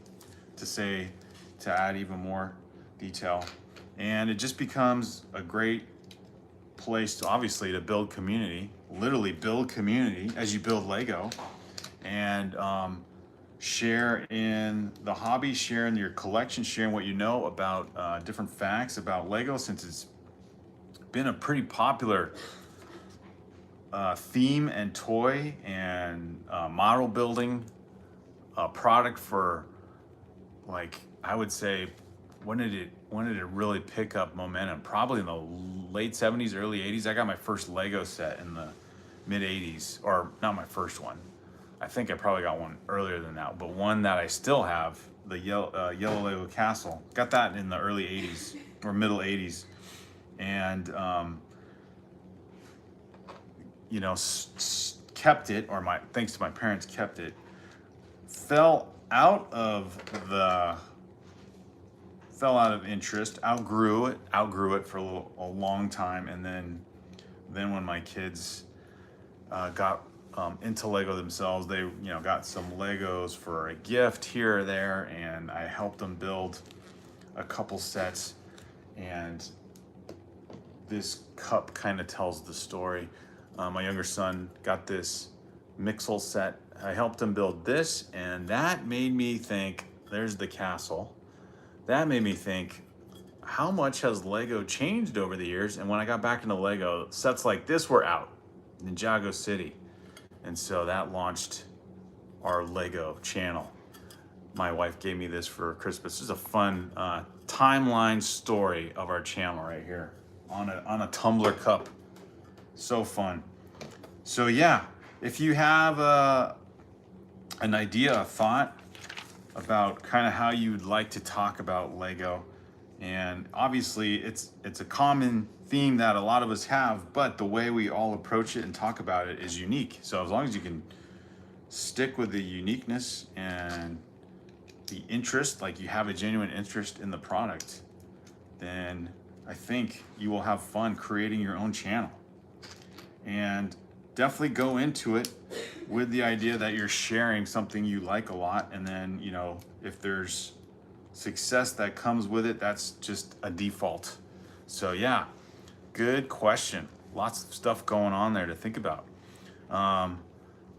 to add even more detail. And it just becomes a great place to obviously to build community, literally build community as you build Lego, and share in the hobby, share in your collection, sharing what you know about different facts about Lego, since it's been a pretty popular theme and toy and model building product for, like, I would say, when did it really pick up momentum? Probably in the late 70s, early 80s. I got my first Lego set in the mid 80s, or not my first one. I think I probably got one earlier than that, but one that I still have, the yellow Lego Castle. Got that in the early 80s or middle 80s. And, you know, kept it, or thanks to my parents, kept it. Fell out of interest, outgrew it for a long time, and then when my kids got into Lego themselves, they got some Legos for a gift here or there, and I helped them build a couple sets, and this cup kind of tells the story. My younger son got this Mixel set. I helped him build this, and that made me think, there's the castle. That made me think, how much has Lego changed over the years? And when I got back into Lego, sets like this were out in Ninjago City. And so that launched our Lego channel. My wife gave me this for Christmas. This is a fun timeline story of our channel right here on a tumbler cup. So fun. So yeah, if you have an idea, a thought about kind of how you'd like to talk about Lego, and obviously it's a common theme that a lot of us have, but the way we all approach it and talk about it is unique. So as long as you can stick with the uniqueness and the interest, like you have a genuine interest in the product, then I think you will have fun creating your own channel. And definitely go into it with the idea that you're sharing something you like a lot, and then if there's success that comes with it, that's just a default. So yeah, good question. Lots of stuff going on there to think about.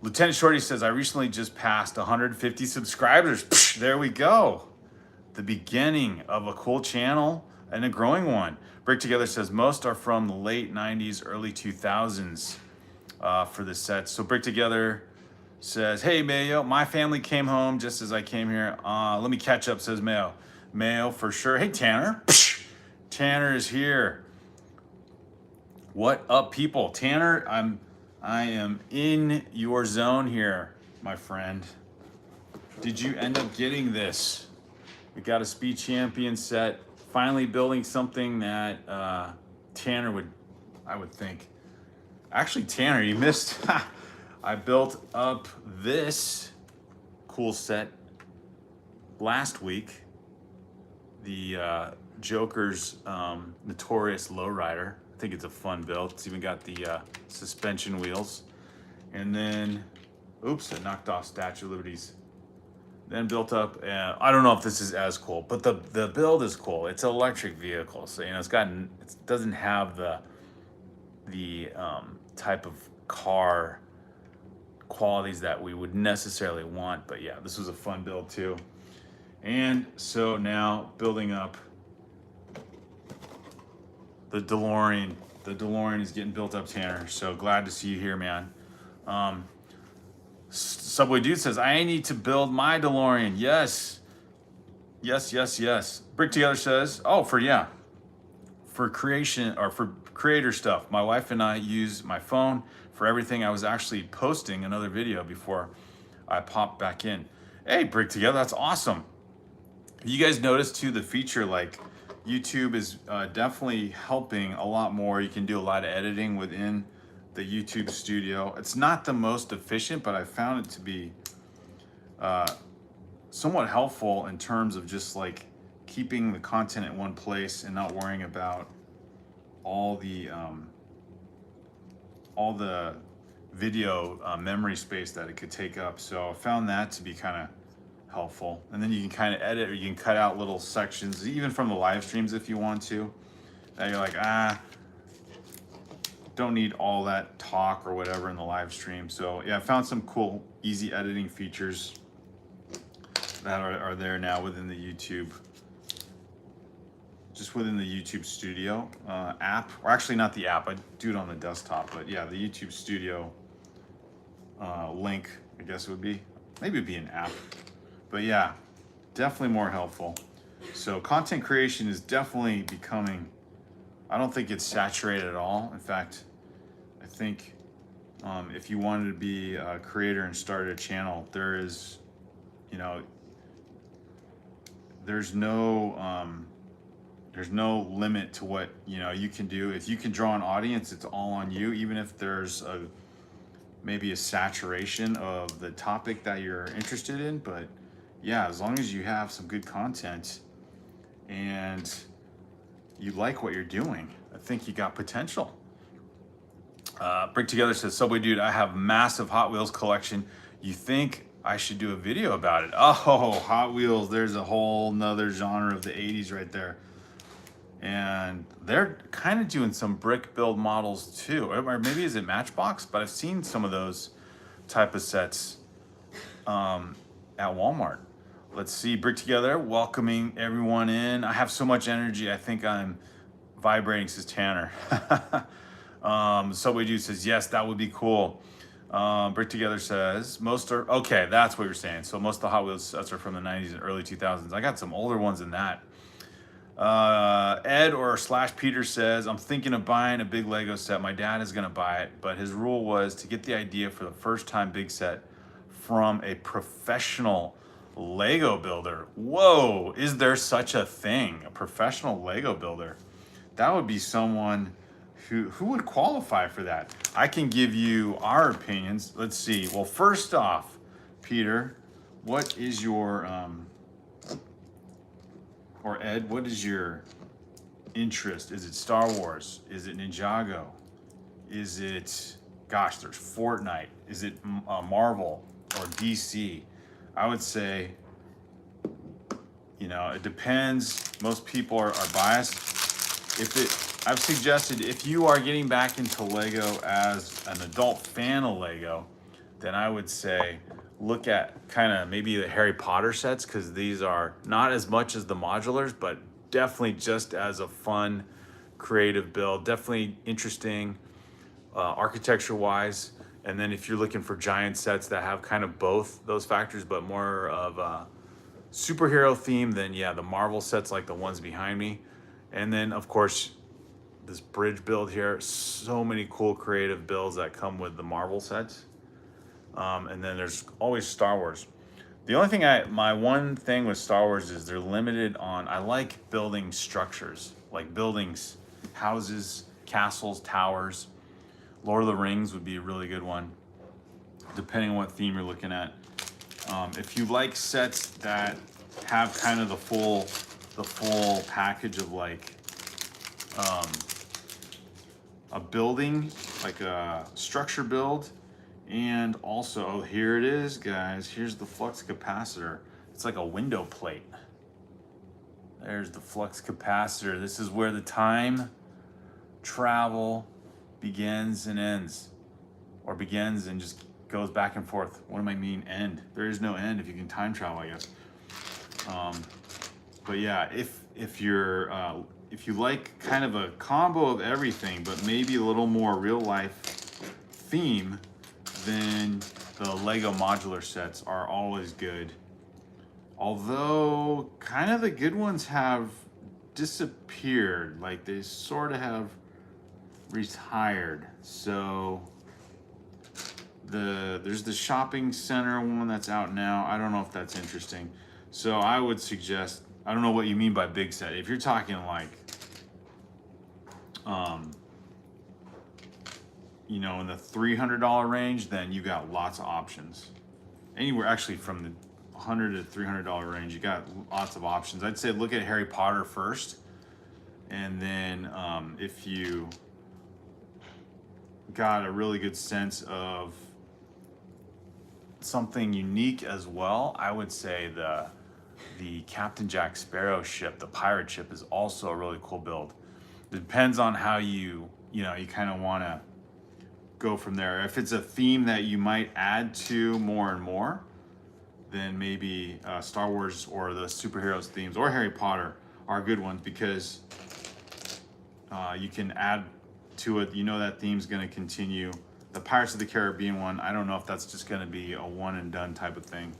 Lieutenant Shorty says, I recently just passed 150 subscribers. Psh, there we go. The beginning of a cool channel and a growing one. Brick Together says most are from the late 90s, early 2000s for the sets. So Brick Together says, hey Mayo, my family came home just as I came here. Let me catch up, says Mayo. Mayo for sure. Hey Tanner. Psh, Tanner is here. What up, people? Tanner, I am in your zone here, my friend. Did you end up getting this? We got a Speed Champion set. Finally building something that Tanner I would think. Actually, Tanner, you missed. I built up this cool set last week. The Joker's Notorious Lowrider. I think it's a fun build. It's even got the suspension wheels. And then, oops, I knocked off Statue of Liberty's. Then built up, I don't know if this is as cool, but the build is cool. It's an electric vehicle, so it doesn't have the type of car qualities that we would necessarily want. But yeah, this was a fun build too. And so now building up the DeLorean. The DeLorean is getting built up, Tanner. So glad to see you here, man. Subway Dude says, I need to build my DeLorean. Yes. Yes. Brick Together says, for creation or for creator stuff. My wife and I use my phone for everything. I was actually posting another video before I popped back in. Hey, Brick Together, that's awesome. You guys notice too, the feature, like YouTube is definitely helping a lot more. You can do a lot of editing within the YouTube studio. It's not the most efficient, but I found it to be somewhat helpful in terms of just like keeping the content in one place and not worrying about all the video memory space that it could take up. So I found that to be kind of helpful. And then you can kind of edit, or you can cut out little sections, even from the live streams if you want to. That you're like, don't need all that talk or whatever in the live stream. So yeah, I found some cool, easy editing features that are there now within the YouTube, just within the YouTube Studio app, or actually not the app, I do it on the desktop, but yeah, the YouTube Studio link, I guess it would be, maybe it'd be an app, but yeah, definitely more helpful. So content creation is definitely becoming, I don't think it's saturated at all. In fact, I think if you wanted to be a creator and start a channel, there is, you know, there's no limit to what, you know, you can do. If you can draw an audience, it's all on you, even if there's maybe a saturation of the topic that you're interested in. But yeah, as long as you have some good content and you like what you're doing, I think you got potential. Brick Together says, Subway Dude, I have massive Hot Wheels collection. You think I should do a video about it? Oh, Hot Wheels, there's a whole nother genre of the 80s right there. And they're kind of doing some brick build models too. Or maybe is it Matchbox? But I've seen some of those type of sets at Walmart. Let's see, Brick Together, welcoming everyone in. I have so much energy, I think I'm vibrating, says Tanner. Subway Dude says, yes, that would be cool. Brick Together says, most are, okay, that's what you're saying. So most of the Hot Wheels sets are from the 90s and early 2000s. I got some older ones than that. Ed or / Peter says, I'm thinking of buying a big Lego set. My dad is going to buy it, but his rule was to get the idea for the first time big set from a professional Lego builder. Whoa, is there such a thing? A professional Lego builder? That would be someone who would qualify for that. I can give you our opinions. Let's see. Well, first off, Peter, what is your or Ed, what is your interest? Is it Star Wars? Is it Ninjago? Is it, gosh, there's Fortnite. Is it Marvel or DC? I would say, you know, it depends. Most people are biased. I've suggested if you are getting back into Lego as an adult fan of Lego, then I would say look at kind of maybe the Harry Potter sets, because these are not as much as the modulars, but definitely just as a fun, creative build. Definitely interesting architecture wise. And then if you're looking for giant sets that have kind of both those factors, but more of a superhero theme, then yeah, the Marvel sets like the ones behind me. And then of course, this bridge build here, so many cool creative builds that come with the Marvel sets. And then there's always Star Wars. The only thing my one thing with Star Wars is they're limited on, I like building structures, like buildings, houses, castles, towers. Lord of the Rings would be a really good one, depending on what theme you're looking at. If you like sets that have kind of the full package of like a building, like a structure build, and also, oh, here it is, guys. Here's the flux capacitor. It's like a window plate. There's the flux capacitor. This is where the time travel begins and ends, or begins and just goes back and forth. What do I mean end? There is no end if you can time travel, I guess. But yeah, if you like kind of a combo of everything, but maybe a little more real life theme, then the Lego modular sets are always good. Although kind of the good ones have disappeared, like they sort of have retired. So there's the shopping center one that's out now. I don't know if that's interesting. So I would suggest, I don't know what you mean by big set. If you're talking like, you know, in the $300 range, then you got lots of options. Anywhere actually from the $100 to $300 range, you got lots of options. I'd say look at Harry Potter first, and then if you got a really good sense of something unique as well, I would say the Captain Jack Sparrow ship, the pirate ship, is also a really cool build. Depends on how you kind of want to go from there. If it's a theme that you might add to more and more, then maybe Star Wars or the superheroes themes or Harry Potter are good ones, because you can add to it. You know that theme's going to continue. The Pirates of the Caribbean one, I don't know if that's just going to be a one and done type of thing.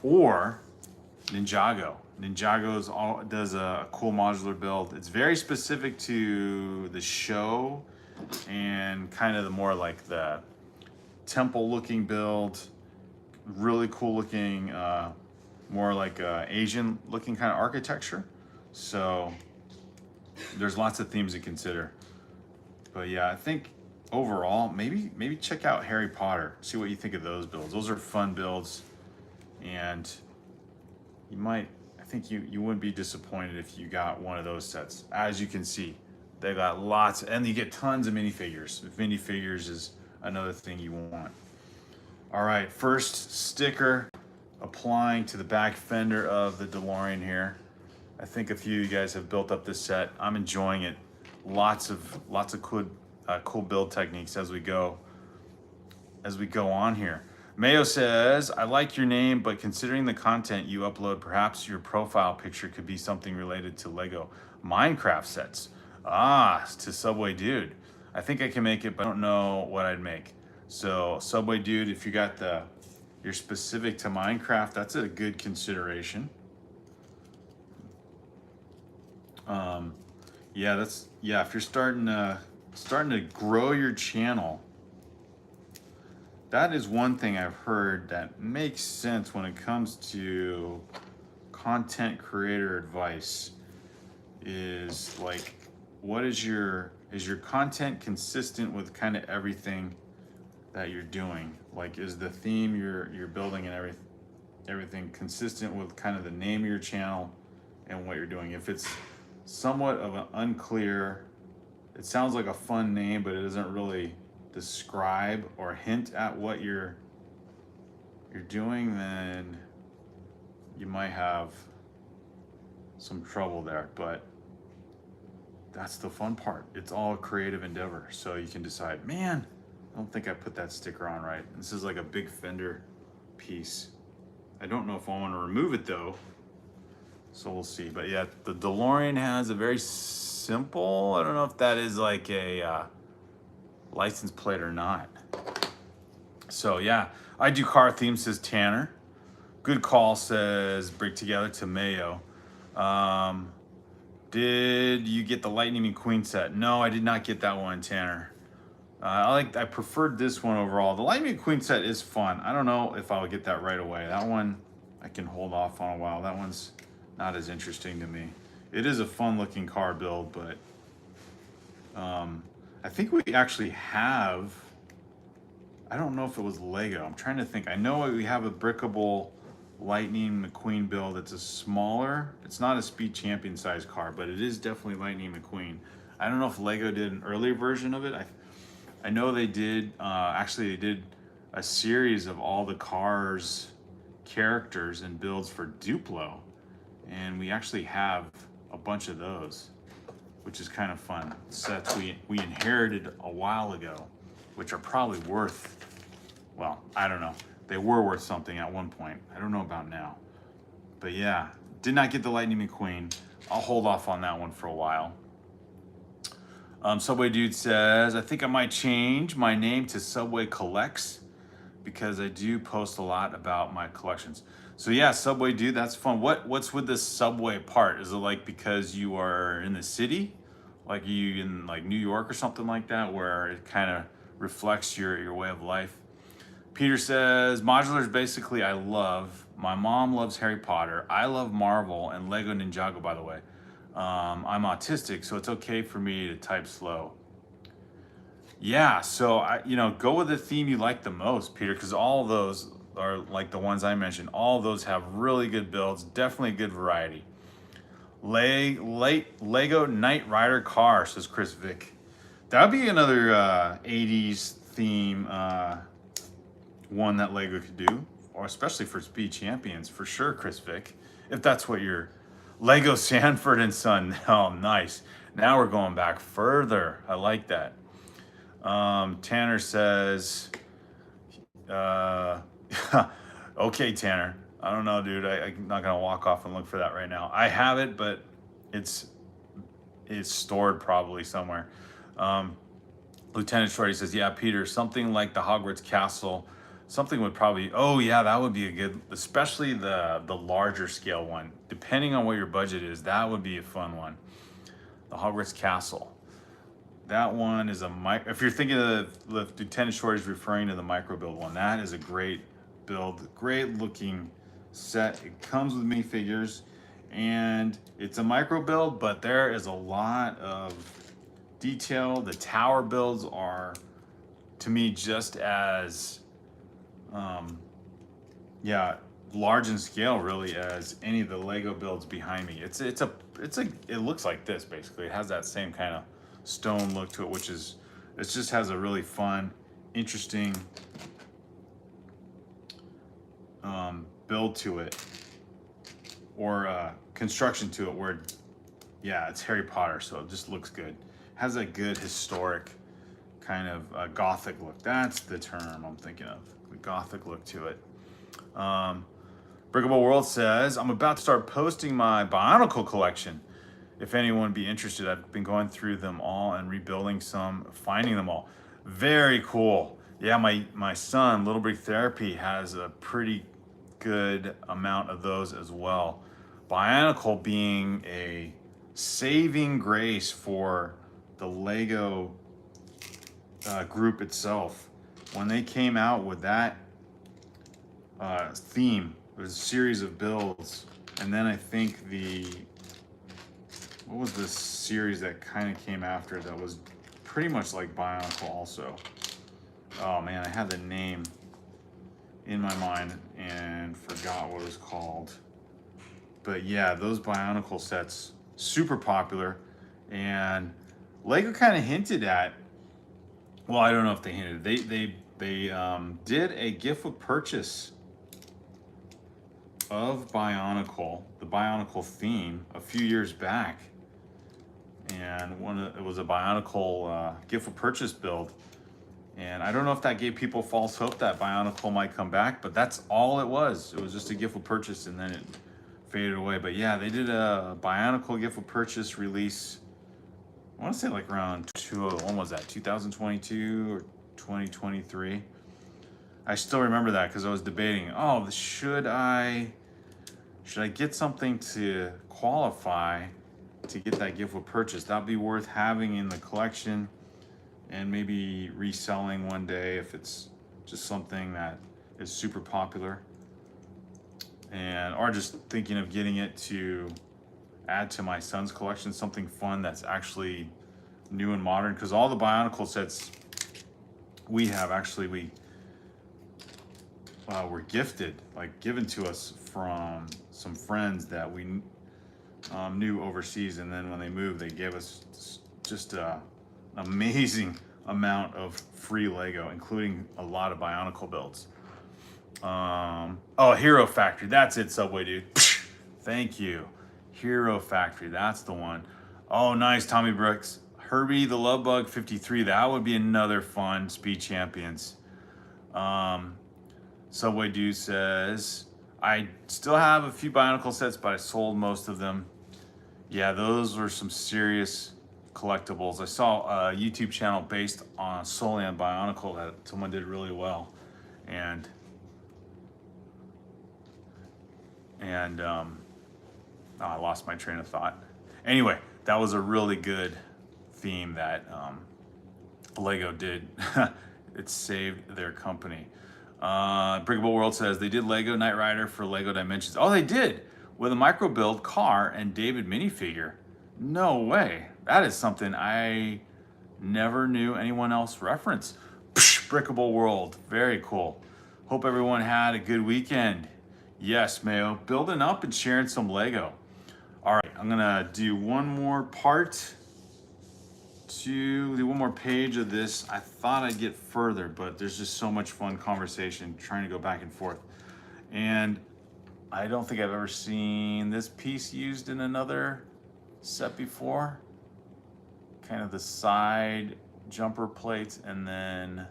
Or Ninjago. Ninjago does a cool modular build. It's very specific to the show and kind of the more like the temple looking build. Really cool looking, more like Asian looking kind of architecture. So there's lots of themes to consider. But yeah, I think overall, maybe check out Harry Potter. See what you think of those builds. Those are fun builds, and I think you wouldn't be disappointed if you got one of those sets. As you can see, they got lots, and you get tons of minifigures. Minifigures is another thing you want. All right, first sticker applying to the back fender of the DeLorean here. I think a few of you guys have built up this set. I'm enjoying it. Lots of cool build techniques as we go on here. Mayo says, I like your name, but considering the content you upload, perhaps your profile picture could be something related to Lego Minecraft sets. To Subway Dude. I think I can make it, but I don't know what I'd make. So Subway Dude, if you're specific to Minecraft, that's a good consideration. If you're starting to grow your channel, that is one thing I've heard that makes sense when it comes to content creator advice, is like, is your content consistent with kind of everything that you're doing? Like, is the theme you're building and everything consistent with kind of the name of your channel and what you're doing? If it's somewhat of an unclear, it sounds like a fun name, but it doesn't really describe or hint at what you're doing, then you might have some trouble there. But that's the fun part. It's all a creative endeavor. So you can decide, man, I don't think I put that sticker on right. This is like a big fender piece. I don't know if I want to remove it though. So we'll see. But yeah, the DeLorean has a very simple, I don't know if that is like a license plate or not. So yeah, I do car themes, says Tanner. Good call, says Brick Together to Mayo. Did you get the Lightning McQueen set? No, I did not get that one, Tanner. I preferred this one overall. The Lightning McQueen set is fun. I don't know if I'll get that right away. That one I can hold off on a while. That one's not as interesting to me. It is a fun looking car build, but I think we actually have, I don't know if it was Lego. I'm trying to think. I know we have a brickable Lightning McQueen build. It's a smaller, it's not a Speed Champion size car, but it is definitely Lightning McQueen. I don't know if Lego did an earlier version of it. I know they did, actually they did a series of all the Cars characters and builds for Duplo. And we actually have a bunch of those, which is kind of fun. Sets we inherited a while ago, which are probably worth, well, I don't know. They were worth something at one point. I don't know about now. But yeah, did not get the Lightning McQueen. I'll hold off on that one for a while. Subway Dude says, I think I might change my name to Subway Collects, because I do post a lot about my collections. So yeah, Subway Dude, that's fun. What's with this Subway part? Is it like because you are in the city? Like you in like New York or something like that, where it kind of reflects your way of life? Peter says, modulars basically I love. My mom loves Harry Potter. I love Marvel and Lego Ninjago, by the way. I'm autistic, so it's okay for me to type slow. Yeah, so go with the theme you like the most, Peter, because all of those are like the ones I mentioned. All of those have really good builds, definitely good variety. Lego Knight Rider car, says Chris Vick. That'd be another 80s theme one that Lego could do, or especially for Speed Champions, for sure, Chris Vick. If that's what you're, Lego Sanford and Son. Oh, nice. Now we're going back further. I like that. Tanner says, uh, okay, Tanner. I don't know, dude. I'm not gonna walk off and look for that right now. I have it, but it's stored probably somewhere. Lieutenant Shorty says, yeah, Peter, something like the Hogwarts Castle. Something would probably, oh yeah, that would be a good, especially the larger scale one. Depending on what your budget is, that would be a fun one. The Hogwarts Castle. That one is if you're thinking of the Lieutenant Shorty is referring to the micro build one, that is a great build, great looking set. It comes with minifigures and it's a micro build, but there is a lot of detail. The tower builds are, to me, just as large in scale really as any of the Lego builds behind me. It looks like this basically. It has that same kind of stone look to it, which is, it just has a really fun, interesting build to it, or construction to it, where yeah, it's Harry Potter, so it just looks good. Has a good historic kind of gothic look. That's the term I'm thinking of, the gothic look to it. Brickable World says, I'm about to start posting my Bionicle collection. If anyone would be interested, I've been going through them all and rebuilding some, finding them all. Very cool. Yeah, my son, Little Brick Therapy, has a pretty good amount of those as well. Bionicle being a saving grace for the Lego group itself. When they came out with that theme, it was a series of builds, and then I think what was the series that kind of came after that was pretty much like Bionicle also? Oh man, I had the name in my mind and forgot what it was called. But yeah, those Bionicle sets, super popular, and Lego kind of hinted at, well, I don't know if they hinted, they did a gift with purchase of Bionicle, the Bionicle theme, a few years back, and it was a Bionicle gift with purchase build, and I don't know if that gave people false hope that Bionicle might come back, but that's all it was. It was just a gift with purchase, and then it faded away. But yeah, they did a Bionicle gift with purchase release, I want to say like around when was that, 2022 or 2023? I still remember that because I was debating, oh, should I get something to qualify to get that gift with purchase? That'd be worth having in the collection and maybe reselling one day if it's just something that is super popular, or just thinking of getting it to add to my son's collection, something fun that's actually new and modern, because all the Bionicle sets we have, actually we were given to us from some friends that we knew overseas, and then when they moved, they gave us just an amazing amount of free Lego, including a lot of Bionicle builds. Oh, Hero Factory, that's it, Subway dude. Thank you. Hero Factory, that's the one. Oh, nice, Tommy Brooks. Herbie the Love Bug 53, that would be another fun Speed Champions. Subway Dude says, I still have a few Bionicle sets, but I sold most of them. Yeah, those were some serious collectibles. I saw a YouTube channel based solely on Bionicle that someone did really well. And I lost my train of thought. Anyway, that was a really good theme that Lego did. It saved their company. Brickable World says they did Lego Knight Rider for Lego Dimensions. Oh, they did, with a micro build car and David minifigure. No way. That is something I never knew anyone else reference. Brickable World, very cool. Hope everyone had a good weekend. Yes, Mayo, building up and sharing some Lego. All right, I'm gonna do one more part to do one more page of this. I thought I'd get further, but there's just so much fun conversation trying to go back and forth. And I don't think I've ever seen this piece used in another set before. Kind of the side jumper plates and then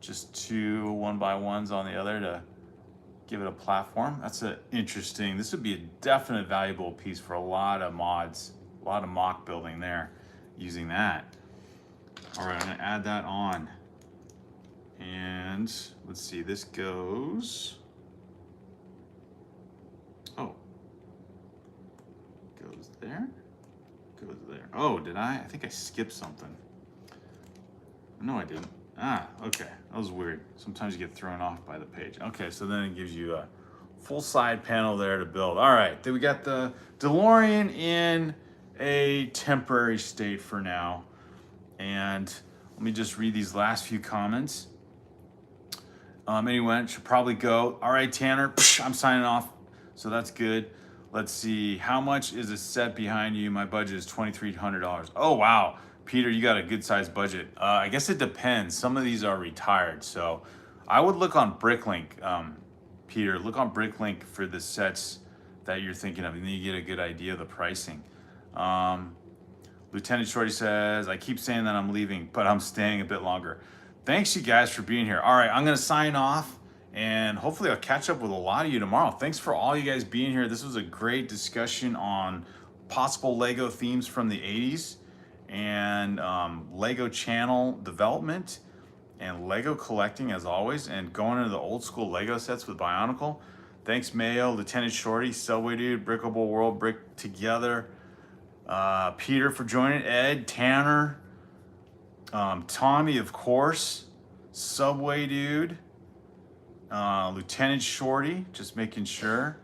just 2 1x1s on the other to give it a platform. That's interesting. This would be a definite valuable piece for a lot of mods, a lot of mock building there using that. All right, I'm gonna add that on. And let's see, this goes, goes there, goes there. Oh, did I? I think I skipped something. No, I didn't. Ah, okay, that was weird. Sometimes you get thrown off by the page. Okay, so then it gives you a full side panel there to build. All right, then we got the DeLorean in a temporary state for now. And let me just read these last few comments. Anyone should probably go. All right, Tanner, I'm signing off. So that's good. Let's see, how much is a set behind you? My budget is $2,300. Oh, wow. Peter, you got a good sized budget. I guess it depends. Some of these are retired. So I would look on Bricklink, Peter, look on Bricklink for the sets that you're thinking of, and then you get a good idea of the pricing. Lieutenant Shorty says, I keep saying that I'm leaving, but I'm staying a bit longer. Thanks you guys for being here. All right, I'm gonna sign off and hopefully I'll catch up with a lot of you tomorrow. Thanks for all you guys being here. This was a great discussion on possible Lego themes from the 80s and Lego channel development and Lego collecting as always, and going into the old school Lego sets with Bionicle. Thanks Mayo, Lieutenant Shorty, Subway Dude, Brickable World, Brick Together, Peter for joining, Ed, Tanner, Tommy, of course, Subway Dude, Lieutenant Shorty, just making sure.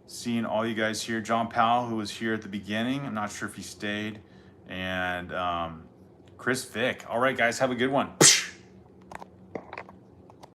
Seeing all you guys here. John Powell, who was here at the beginning. I'm not sure if he stayed. And Chris Vick. All right, guys, have a good one.